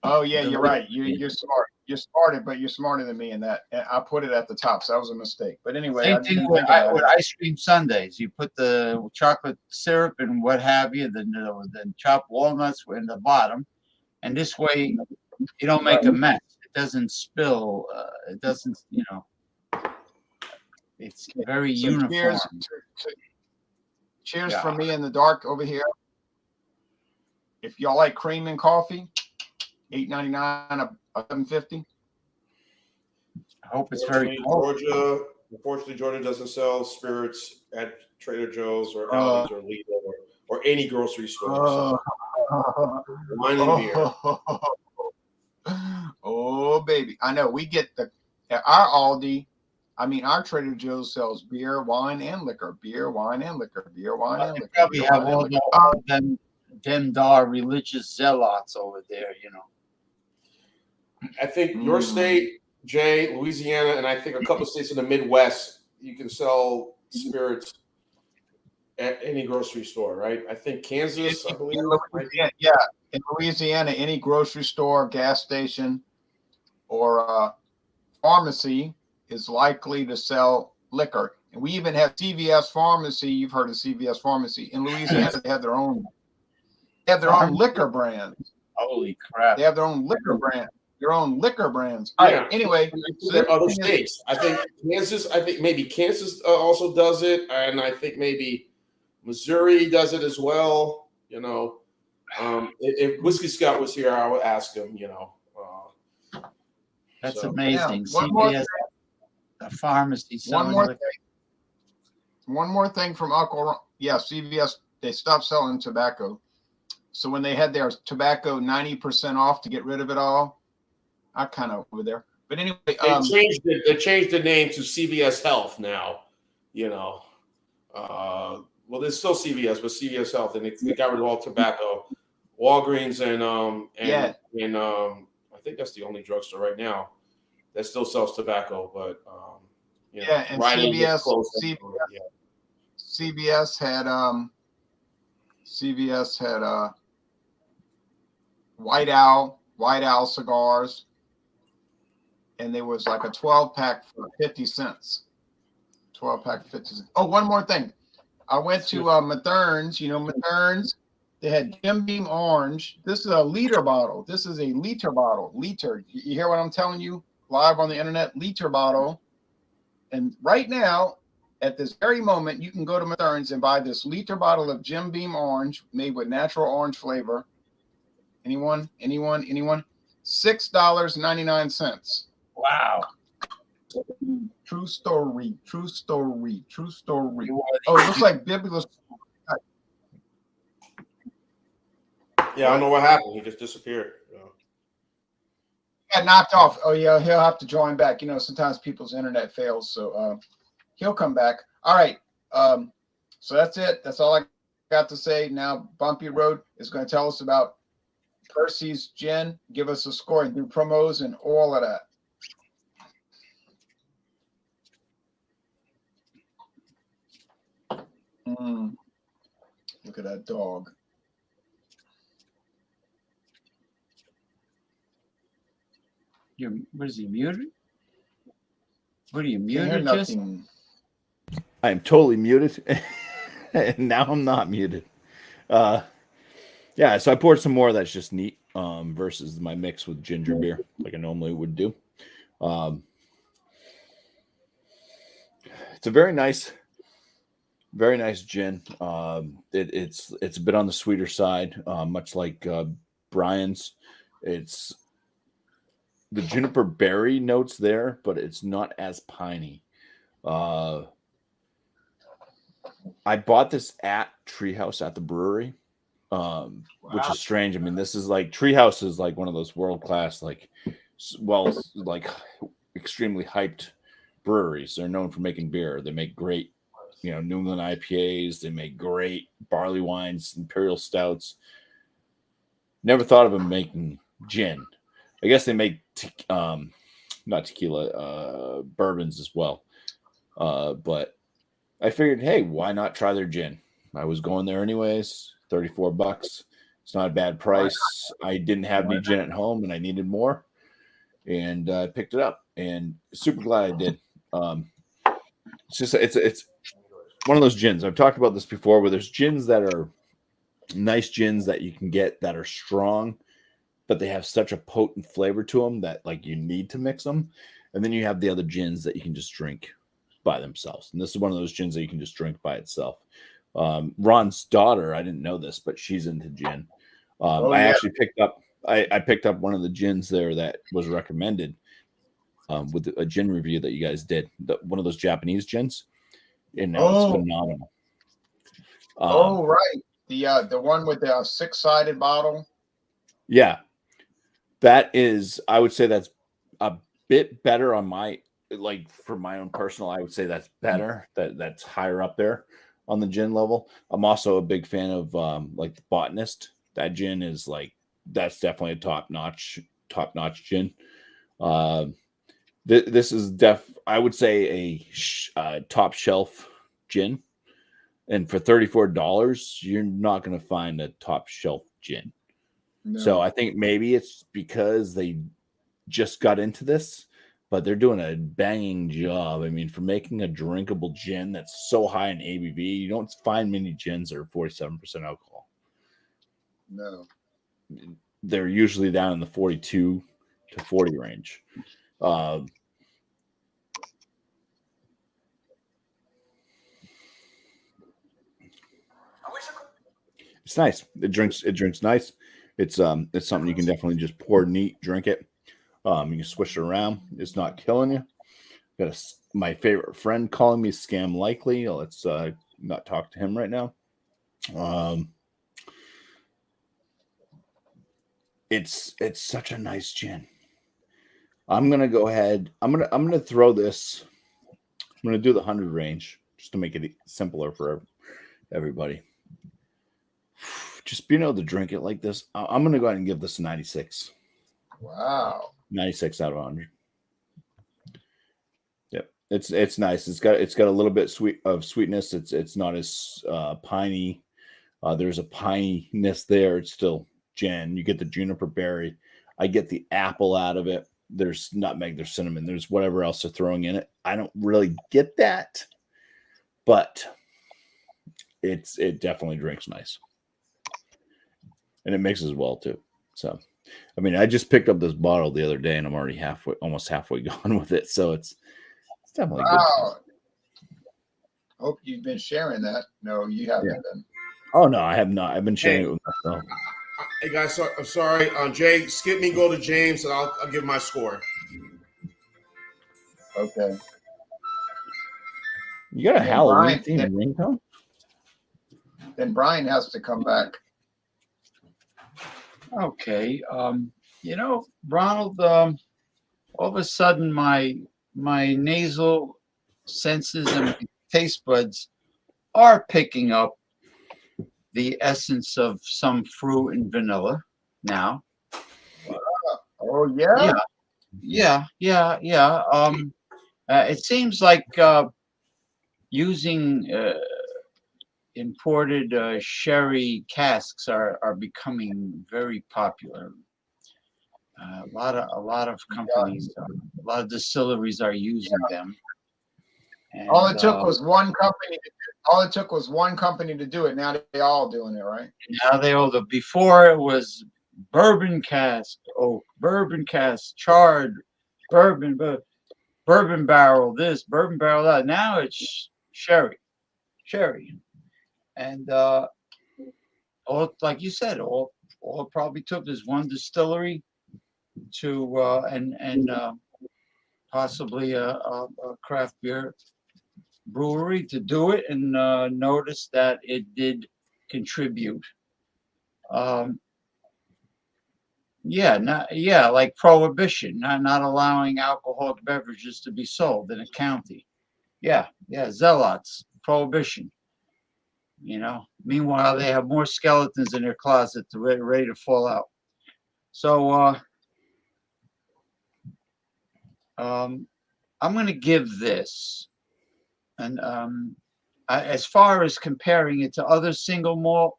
Oh yeah, you're right. You're smart. You're smarter, but you're smarter than me in that. I put it at the top, so that was a mistake. But anyway, Same thing with ice cream sundaes. You put the chocolate syrup and what have you, then chopped walnuts in the bottom, and this way you don't make a mess. It doesn't spill. It doesn't, you know. It's very uniform. Cheers for me in the dark over here. If y'all like cream and coffee, $8.99 a $7.50. I hope it's very cold. Unfortunately, Georgia doesn't sell spirits at Trader Joe's or Aldi's or Lidl or or any grocery store. So wine and beer. Oh, baby. I know we get our Aldi. I mean, our Trader Joe's sells beer, wine, and liquor. Beer, wine, and liquor. Beer, wine, and They liquor. probably Beer, have wine, and all liquor. them dar religious zealots over there, you know. I think your state, Jay, Louisiana, and I think a couple of states in the Midwest, you can sell spirits at any grocery store, right? I think Kansas, I believe. Yeah, in Louisiana, any grocery store, gas station, or pharmacy is likely to sell liquor. And we even have CVS Pharmacy. You've heard of CVS Pharmacy in Louisiana. They have their own. They have their own liquor brands. Holy crap! They have their own liquor brand. Their own liquor brands. Yeah. All right. Anyway, so there are other states. I think Kansas. I think maybe Kansas also does it, and I think maybe Missouri does it as well. You know, if Whiskey Scott was here, I would ask him. You know, That's so. amazing. Yeah. CVS, a pharmacy selling liquor. One more thing from Uncle. Yeah, CVS. They stopped selling tobacco. So when they had their tobacco 90% off to get rid of it all, I kind of over there. But anyway, They changed the name to CVS Health now. You know, well, there's still CVS, but CVS Health, and they got rid of all tobacco. Walgreens and I think that's the only drugstore right now that still sells tobacco. But you know, yeah, and Riley gets close. CVS had White Owl cigars, and there was like a 12-pack for 50 cents. 12-pack 50 cents. Oh, one more thing. I went to Mathern's. You know Mathern's. They had Jim Beam Orange. This is a liter bottle. This is a liter bottle. Liter. You hear what I'm telling you? Live on the internet. Liter bottle. And right now, at this very moment, you can go to Mathern's and buy this liter bottle of Jim Beam Orange made with natural orange flavor. Anyone? $6.99. Wow. True story. Oh, it looks like Bibulus. Yeah, I don't know what happened. He just disappeared. Got knocked off. Oh yeah, he'll have to join back. You know, sometimes people's internet fails, so he'll come back. All right. So that's it. That's all I got to say. Now Bumpy Road is going to tell us about Percy's gin. Give us a score and do promos and all of that. Look at that dog. What is he muted? What are you Can't hear muted? Just nothing. I am totally muted, and now I'm not muted. Yeah, so I poured some more. That's just neat. Versus my mix with ginger beer, like I normally would do. It's a very nice gin. It's a bit on the sweeter side, much like Brian's. It's the juniper berry notes there, but it's not as piney. I bought this at Treehouse at the brewery, which is strange. I mean, this is like Treehouse is like one of those world class, like extremely hyped breweries. They're known for making beer. They make great, New England IPAs. They make great barley wines, imperial stouts. Never thought of them making gin. I guess they make not tequila, bourbons as well. But I figured, hey, why not try their gin? I was going there anyways. $34. It's not a bad price. I didn't have any gin at home, and I needed more, and I picked it up. And super glad I did. It's one of those gins. I've talked about this before, where there's gins that are nice gins that you can get that are strong, but they have such a potent flavor to them that like you need to mix them. And then you have the other gins that you can just drink by themselves. And this is one of those gins that you can just drink by itself. Ron's daughter, I didn't know this, but she's into gin. Actually I picked up one of the gins there that was recommended with a gin review that you guys did, one of those Japanese gins. And now it's phenomenal. Right. The one with the 6-sided bottle. Yeah, that is. I would say that's a bit better on my for my own personal. I would say that's better. That's higher up there on the gin level. I'm also a big fan of like the Botanist. That gin is that's definitely a top notch gin. Uh, this is I would say a top shelf gin. And for $34, you're not going to find a top shelf gin. No. So I think maybe it's because they just got into this, but they're doing a banging job. I mean, for making a drinkable gin that's so high in ABV, you don't find many gins that are 47% alcohol. No. They're usually down in the 42 to 40 range. It's nice. It drinks nice. It's something you can definitely just pour neat, drink it. You can swish it around. It's not killing you. Got my favorite friend calling me scam likely. Let's not talk to him right now. It's such a nice gin. I'm gonna go ahead. I'm gonna throw this. I'm gonna do the 100 range just to make it simpler for everybody. Just being able to drink it like this, I'm gonna go ahead and give this a 96. Wow. 96 out of 100. Yep, it's nice. It's got a little bit sweetness. It's not as piney. There's a pininess there. It's still gin. You get the juniper berry. I get the apple out of it. There's nutmeg. There's cinnamon. There's whatever else they're throwing in it. I don't really get that, but it definitely drinks nice, and it mixes well too. So. I mean, I just picked up this bottle the other day, and I'm already almost halfway gone with it. So it's definitely wow. Good. Hope you've been sharing that. No, you haven't. Yeah. Oh no, I have not. I've been sharing it with myself. Hey guys, I'm sorry. Jay, skip me. Go to James, and I'll give my score. Okay. You got a Halloween themed ringtone? Then Brian has to come back. Okay. Ronald, all of a sudden my nasal senses and my taste buds are picking up the essence of some fruit and vanilla now. Oh yeah? Yeah. It seems like using imported sherry casks are becoming very popular. A lot of companies, a lot of distilleries are using them. And, all it took was one company. All it took was one company to do it. Now they all doing it, right? Now they all do. Before it was bourbon cask, bourbon cask, charred, bourbon barrel, this, bourbon barrel that. Now it's sherry, and all like you said, all it probably took is one distillery to and possibly a craft beer brewery to do it, and notice that it did contribute. Like prohibition, not allowing alcoholic beverages to be sold in a county. Zealots, prohibition. Meanwhile, they have more skeletons in their closet ready to fall out. So I'm going to give this, and as far as comparing it to other single malt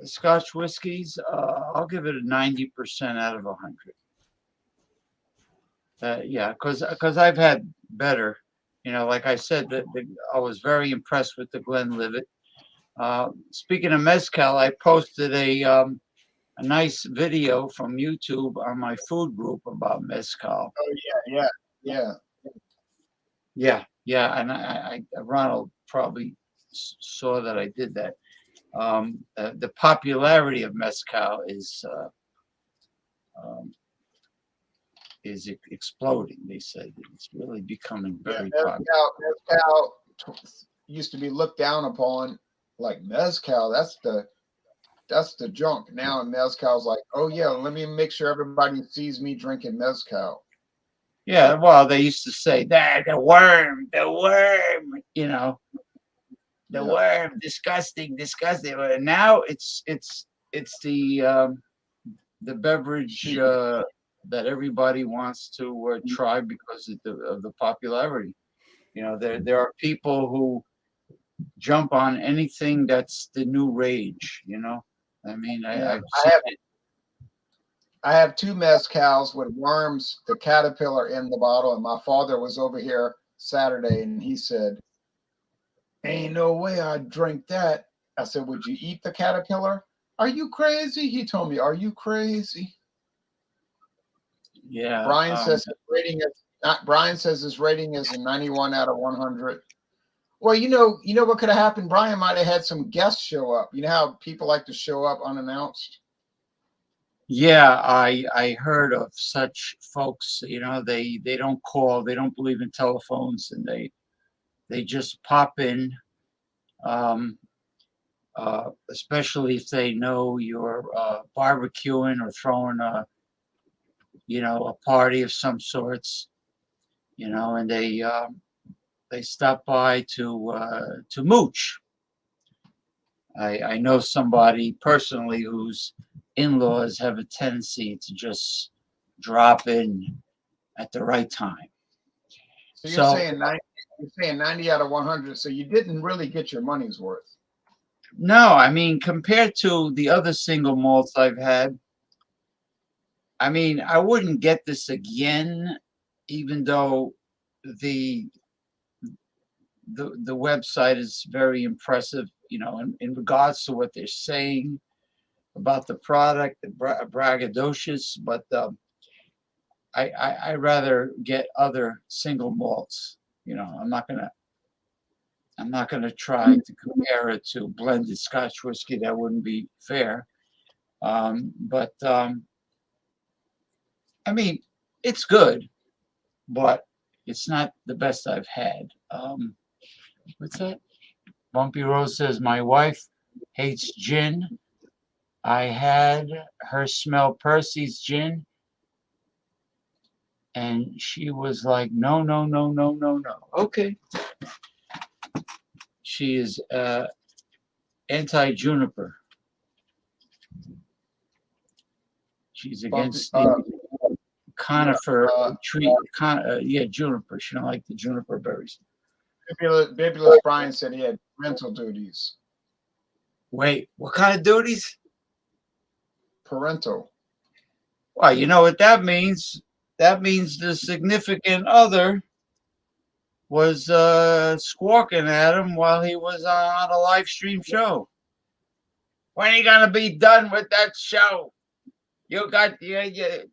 Scotch whiskeys, I'll give it a 90% out of 100. Because I've had better. Like I said, I was very impressed with the Glenlivet. Speaking of mezcal, I posted a nice video from YouTube on my food group about mezcal. Oh yeah. And I Ronald probably saw that I did that. The popularity of mezcal is exploding. They said it's really becoming very popular. Mezcal used to be looked down upon like mezcal. That's the junk. Now and mezcal's like, oh yeah, let me make sure everybody sees me drinking mezcal. Yeah, well, they used to say that the worm, the Yeah. worm, disgusting, disgusting. But now it's the beverage that everybody wants to try because of the popularity. There are people who jump on anything that's the new rage. I mean, Yeah. I've seen it. I have two mezcals with worms, the caterpillar in the bottle, and my father was over here Saturday and he said, ain't no way I'd drink that. I said, would you eat the caterpillar? Are you crazy? He told me, are you crazy? Yeah. Brian says his rating is not. Brian says his rating is a 91 out of 100. Well, you know what could have happened. Brian might have had some guests show up. You know how people like to show up unannounced. Yeah, I heard of such folks. They don't call. They don't believe in telephones, and they just pop in. Um, Especially if they know you're barbecuing or throwing a party of some sorts. And they stop by to mooch. I know somebody personally whose in-laws have a tendency to just drop in at the right time. So you're So saying 90, you're saying 90 out of 100. So you didn't really get your money's worth. no, I mean, compared to the other single malts I've had, I mean, I wouldn't get this again, even though the the website is very impressive, in regards to what they're saying about the product, the braggadocious, but I rather get other single malts. I'm not gonna try to compare it to blended Scotch whiskey. That wouldn't be fair. But I mean, it's good, but it's not the best I've had. What's that? Bumpy Rose says my wife hates gin. I had her smell Percy's gin, and she was like, "No, no, no, no, no, no." Okay. She is anti-juniper. She's Bumpy, against the conifer tree. Yeah, juniper. She don't like the juniper berries. Bibulous Brian said he had parental duties. Wait, what kind of duties? Parental. Well, you know what that means. That means the significant other was squawking at him while he was on a live stream show. When are you gonna be done with that show? You got you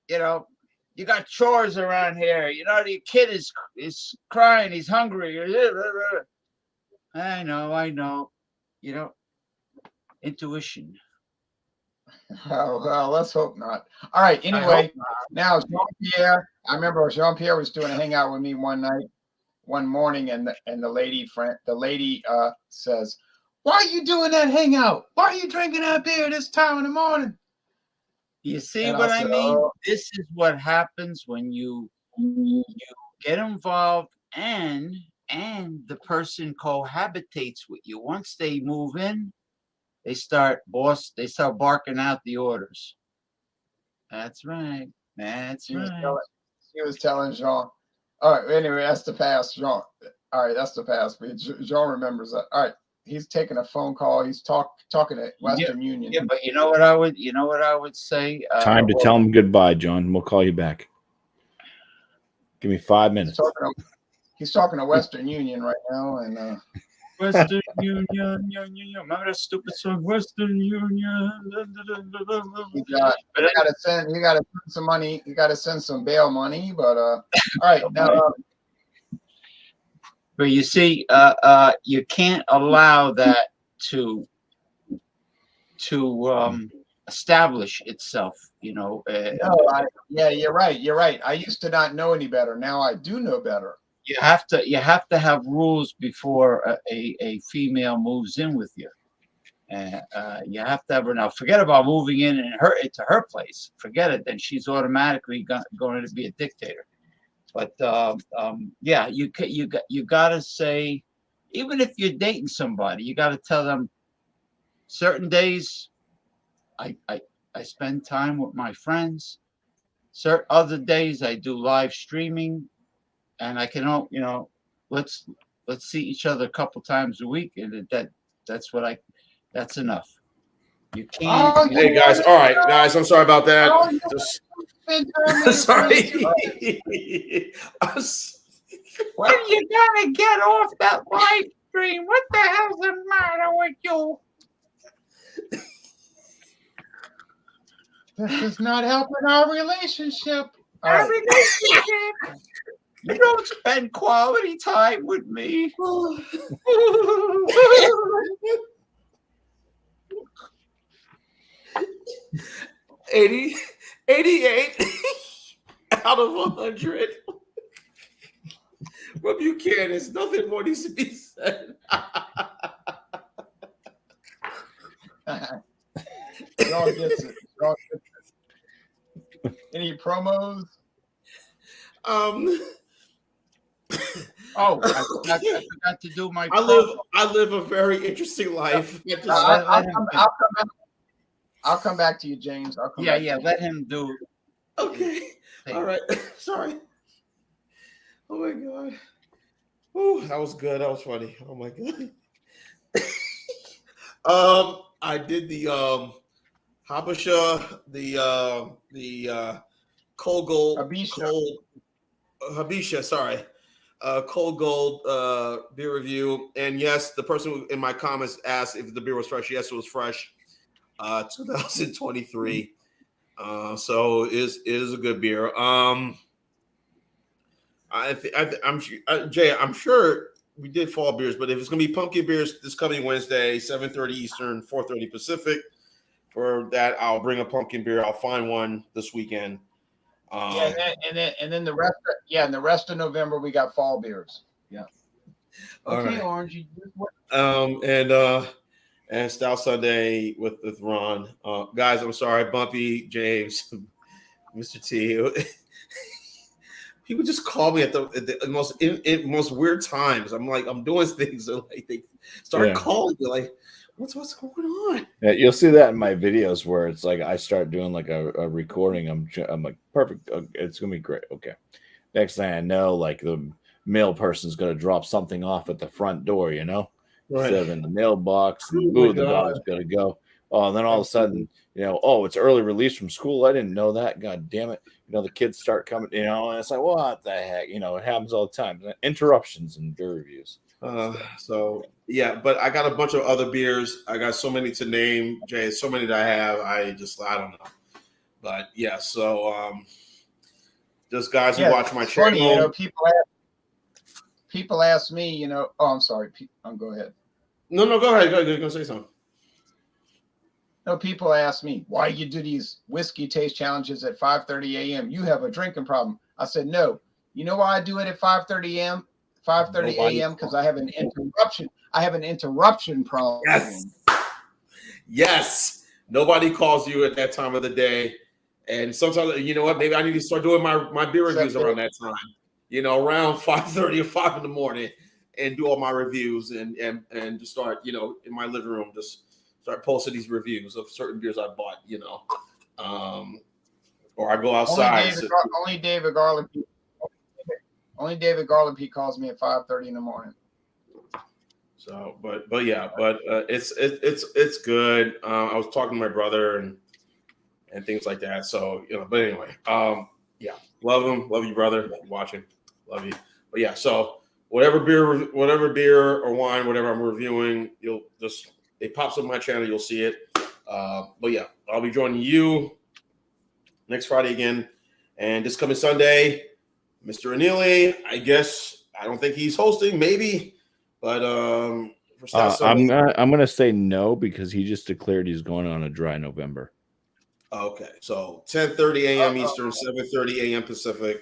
know you got chores around here. The kid is crying. He's hungry. I know. Intuition. Well, let's hope not. All right. Anyway, now Jean-Pierre. I remember Jean-Pierre was doing a hangout with me one morning, and the lady says, "Why are you doing that hangout? Why are you drinking that beer this time in the morning?" You see And what I I said, mean? "Oh." This is what happens when you get involved and the person cohabitates with you. Once they move in, they start barking out the orders. That's right. That's She was right. telling, she was telling Jean. All right. Anyway, that's the past, Jean. All right, that's the past. But Jean remembers that. All right. He's taking a phone call. He's talking at Western Union. Yeah, but you know what I would say? Time to tell him goodbye, John. We'll call you back. Give me 5 minutes. He's talking to Western Union right now, and Western Union. Remember that stupid song, Western Union? you got to send some money. You got to send some bail money. But all right, now. But you see, you can't allow that to establish itself. No, yeah, you're right. I used to not know any better. Now I do know better. you have to have rules before a female moves in with you. And you have to have her now. Forget about moving in and to her place. Forget it. Then she's automatically going to be a dictator. But yeah, you gotta say, even if you're dating somebody, you gotta tell them certain days I spend time with my friends. Certain other days I do live streaming, and I can let's see each other a couple times a week, and that's enough. You can't. Oh, Hey guys, all right, guys. I'm sorry about that. Oh, Just sorry. sorry. When you gonna get off that live stream? What the hell's the matter with you? This is not helping our relationship. All Our right. relationship. You don't spend quality time with me. 88 out of 100. From Buchanan, nothing more needs to be said. Y'all gets it. Y'all gets it. Any promos? Oh, I forgot to do my. I live a very interesting life. I'll come back to you, James. I'll come Yeah, back yeah. to you. Let him do. Okay. All right. Sorry. Oh my god. Oh, that was good. That was funny. Oh my god. I did the Habesha, the cold gold, Habesha, sorry. Cold Gold beer review. And yes, the person in my comments asked if the beer was fresh. Yes, it was fresh. 2023. So it is a good beer. Jay, I'm sure we did fall beers, but if it's gonna be pumpkin beers this coming Wednesday, 7:30 Eastern, 4:30 Pacific, for that I'll bring a pumpkin beer. I'll find one this weekend. And then the rest. And the rest of November we got fall beers. Yeah. Okay, right. Orange. And Stout Sunday with Ron. Guys, I'm sorry, Bumpy, James, Mr. T. People just call me at the most weird times. I'm like, I'm doing things, so like they start calling me like, what's going on? Yeah, you'll see that in my videos where it's like I start doing like a recording. I'm like, perfect. It's gonna be great. Okay. Next thing I know, like the mail person's gonna drop something off at the front door, Right. Instead of in the mailbox, and the dog's gotta go. Oh, and then all of a sudden, it's early release from school. I didn't know that. God damn it. The kids start coming, and it's like, what the heck? It happens all the time. Interruptions in beer reviews. So yeah, but I got a bunch of other beers. I got so many to name, Jay. So many that I have. I don't know. But yeah, so just guys who watch my channel. Funny, people ask me, oh, I'm sorry. Go ahead. No, go ahead. You're gonna say something. No, people ask me why you do these whiskey taste challenges at 5:30 a.m. You have a drinking problem. I said no. You know why I do it at 5:30 a.m. 5:30 a.m. because I have an interruption. I have an interruption problem. Yes. Nobody calls you at that time of the day, and sometimes you know what? Maybe I need to start doing my beer reviews around that time. Around 5:30 or 5 in the morning, and do all my reviews and just start in my living room just start posting these reviews of certain beers I bought. Or I go outside. Only David Garland. Only David Garland calls me at 5:30 in the morning. So, but it's good. I was talking to my brother and things like that. So, but anyway, yeah, love him, love you, brother. Watching, love you. But yeah, so whatever beer or wine, whatever I'm reviewing, it pops up on my channel, you'll see it. But yeah, I'll be joining you next Friday again, and this coming Sunday. Mr. Anili, I guess I don't think he's hosting, maybe, but for I'm gonna say no because he just declared he's going on a dry November. Okay, so 10:30 a.m. Eastern, 7:30 a.m. Pacific.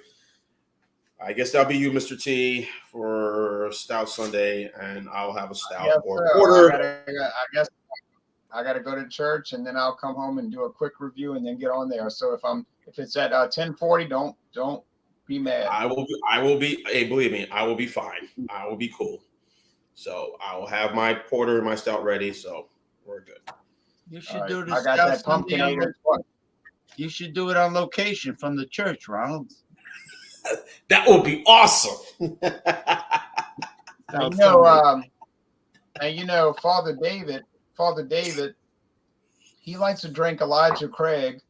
I guess that'll be you, Mr. T, for Stout Sunday, and I'll have a stout Yes, or sir. porter. I guess I gotta go to church, and then I'll come home and do a quick review, and then get on there. So if it's at 10:40, don't be mad. I will be. Hey, believe me, I will be fine. I will be cool. So I will have my porter and my stout ready. So we're good. You should Right. do the I got Stout that Sunday on pumpkinator. You should do it on location from the church, Ronald. That would be awesome. And Father David, he likes to drink Elijah Craig.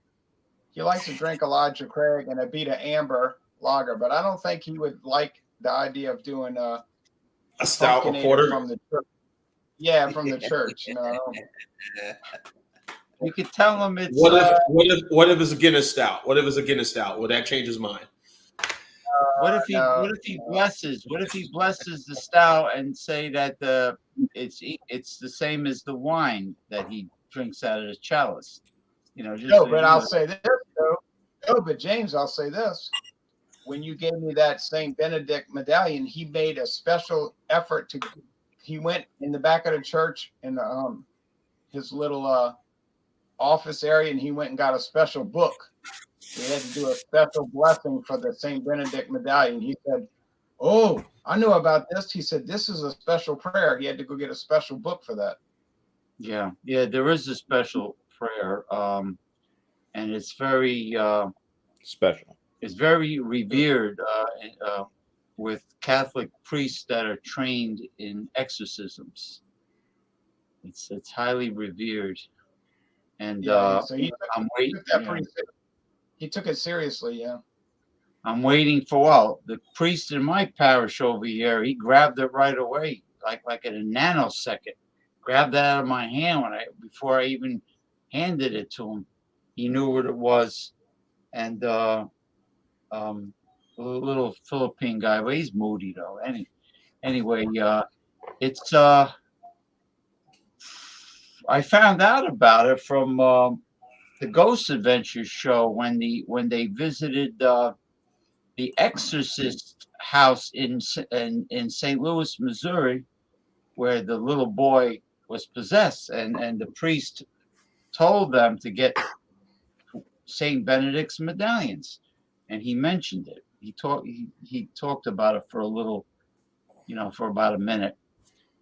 He likes to drink Elijah Craig and a Beta Amber lager, but I don't think he would like the idea of doing a stout or pumpkinator porter from the church. Yeah, from the church. I don't. You could tell him it's. What if it's a Guinness stout? What if it's a Guinness stout? Will that change his mind? What if he blesses the stout and say that it's the same as the wine that he drinks out of the chalice? I'll say this though. No, but James, I'll say this. When you gave me that Saint Benedict medallion, he made a special effort to. He went in the back of the church in his little office area, and he went and got a special book. We had to do a special blessing for the Saint Benedict medallion. He said, "Oh, I knew about this." He said, "This is a special prayer." He had to go get a special book for that. Yeah, there is a special prayer, and it's very Special. It's very revered with Catholic priests that are trained in exorcisms. It's highly revered, and So I'm waiting. He took it seriously. Yeah. I'm waiting for the priest in my parish over here. He grabbed it right away, like in a nanosecond. Grabbed that out of my hand before I even handed it to him. He knew what it was, and a little Philippine guy, but he's moody though. Anyway, it's I found out about it from the Ghost Adventures show when they visited the Exorcist house in St. Louis, Missouri, where the little boy was possessed, and the priest told them to get Saint Benedict's medallions, and he mentioned it. He talked about it for a little, for about a minute,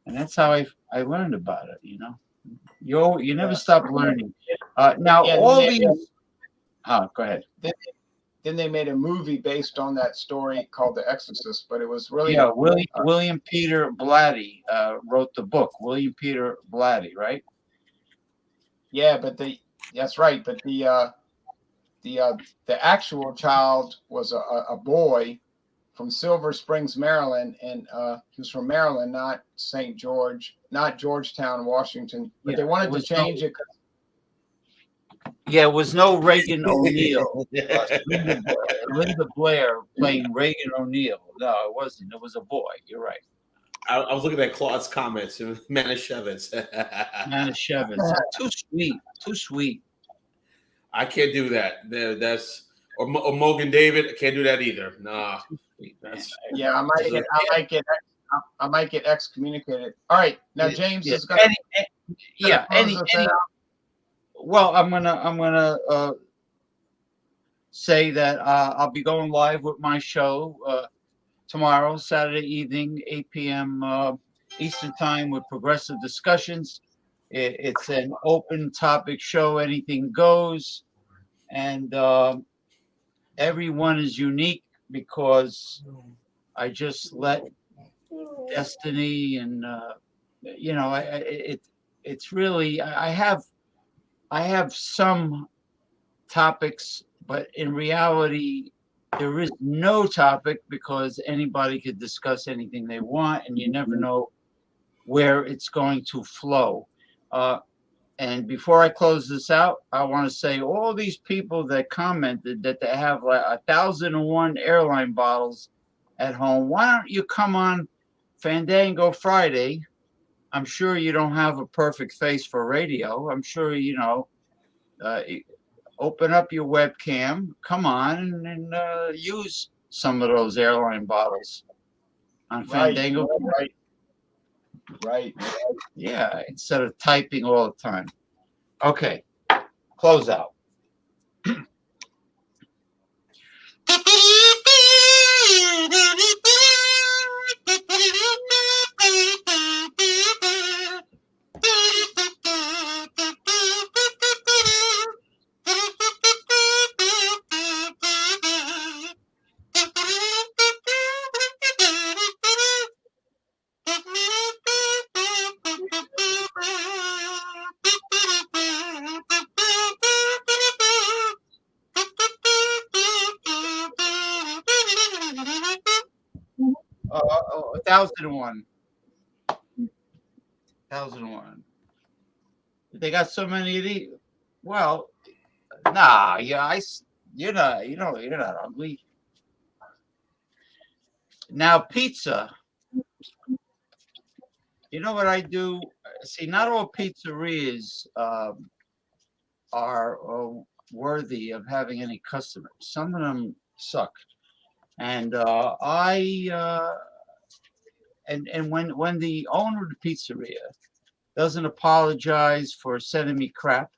and that's how I learned about it. You never stop learning. Now all these. Go ahead. Then they made a movie based on that story called The Exorcist, but it was really William Peter Blatty wrote the book. William Peter Blatty, right? Yeah, but that's right. But the actual child was a boy from Silver Springs, Maryland, and he was from Maryland, not St. George, not Georgetown, Washington. But they wanted to change it. Yeah, it was no Reagan O'Neill. Linda Blair playing Reagan O'Neill. No, it wasn't. It was a boy. You're right. I was looking at Claude's comments. Manischewitz. Manischewitz. Too sweet. I can't do that. That's or Mogan David. I can't do that either. Nah. Yeah, I might get excommunicated. All right, now James is going to. Well, I'm gonna say that I'll be going live with my show tomorrow, Saturday evening, 8 p.m. Eastern Time, with Progressive Discussions. It's an open topic show, anything goes, and everyone is unique because I just let destiny and it's really I have some topics, but in reality, there is no topic because anybody could discuss anything they want, and you never know where it's going to flow. And before I close this out, I want to say all these people that commented that they have like 1,001 airline bottles at home, why don't you come on Fandango Friday? I'm sure you don't have a perfect face for radio. I'm sure open up your webcam, come on, and use some of those airline bottles on Right, Fandango. right. Yeah, instead of typing all the time. Okay, close out. Oh, 1001. 1001. They got so many of these. Well, nah, yeah, you're not ugly. Now pizza. You know what I do? See, not all pizzerias are worthy of having any customers. Some of them suck, and when the owner of the pizzeria doesn't apologize for sending me crap,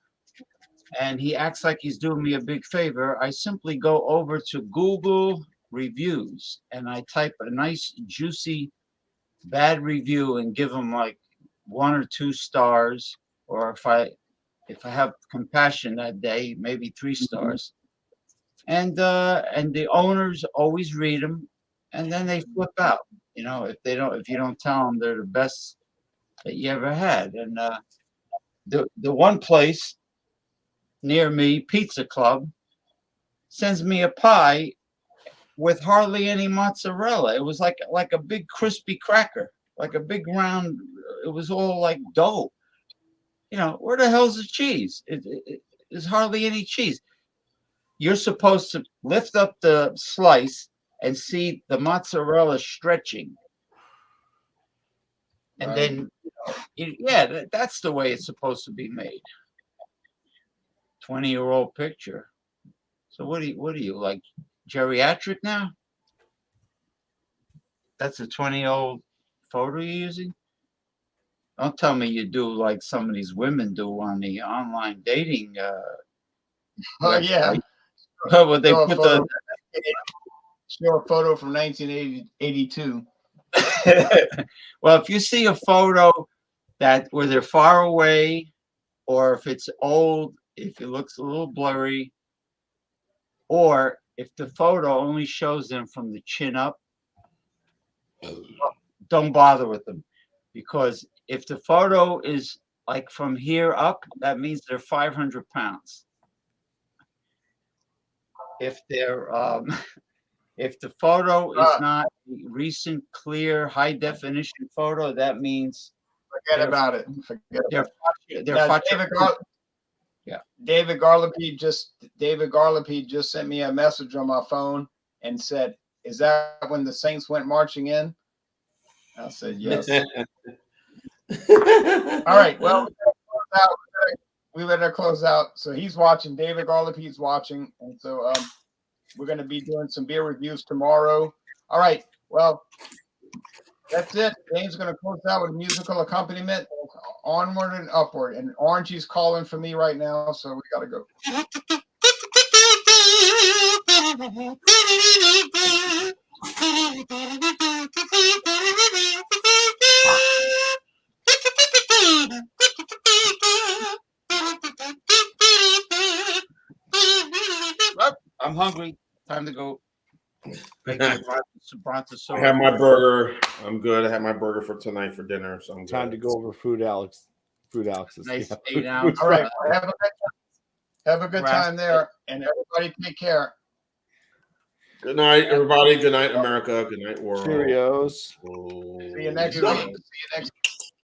and he acts like he's doing me a big favor, I simply go over to Google reviews and I type a nice juicy bad review and give him like 1 or 2 stars, or if I have compassion that day, maybe 3 stars. And the owners always read them, and then they flip out. If you don't tell them they're the best that you ever had. And the one place near me, Pizza Club, sends me a pie with hardly any mozzarella. It was like a big crispy cracker, like a big round. It was all like dough. Where the hell's the cheese? There's hardly any cheese. You're supposed to lift up the slice and see the mozzarella stretching. And then, that's the way it's supposed to be made. 20-year-old picture. So what are you like, geriatric now? That's a 20-year-old photo you're using? Don't tell me you do like some of these women do on the online dating. Oh yeah. Well, they Show a put photo, show a photo from 1982. Well, if you see a photo where they're far away, or if it's old, if it looks a little blurry, or if the photo only shows them from the chin up, don't bother with them. Because if the photo is like from here up, that means they're 500 pounds. If they're if the photo is not a recent, clear, high definition photo, that means forget about it. David Garlopy just sent me a message on my phone and said, "Is that when the Saints went marching in?" I said, "Yes." All right. Well, we better close out. So he's watching. David Garlopy's watching, and so we're going to be doing some beer reviews tomorrow. All right. Well, that's it. Dave's going to close out with a musical accompaniment, Onward and Upward. And Orangey's calling for me right now, so we got to go. I'm hungry. Time to go. I had my burger. I'm good. I had my burger for tonight for dinner, so I'm time good. to go over food, Alex. Food, Alex's. Nice 8 ounce. All right. Have a good time there, and everybody take care. Good night, everybody. Good night, America. Good night, world. Cheerios. See you next week. See you next week.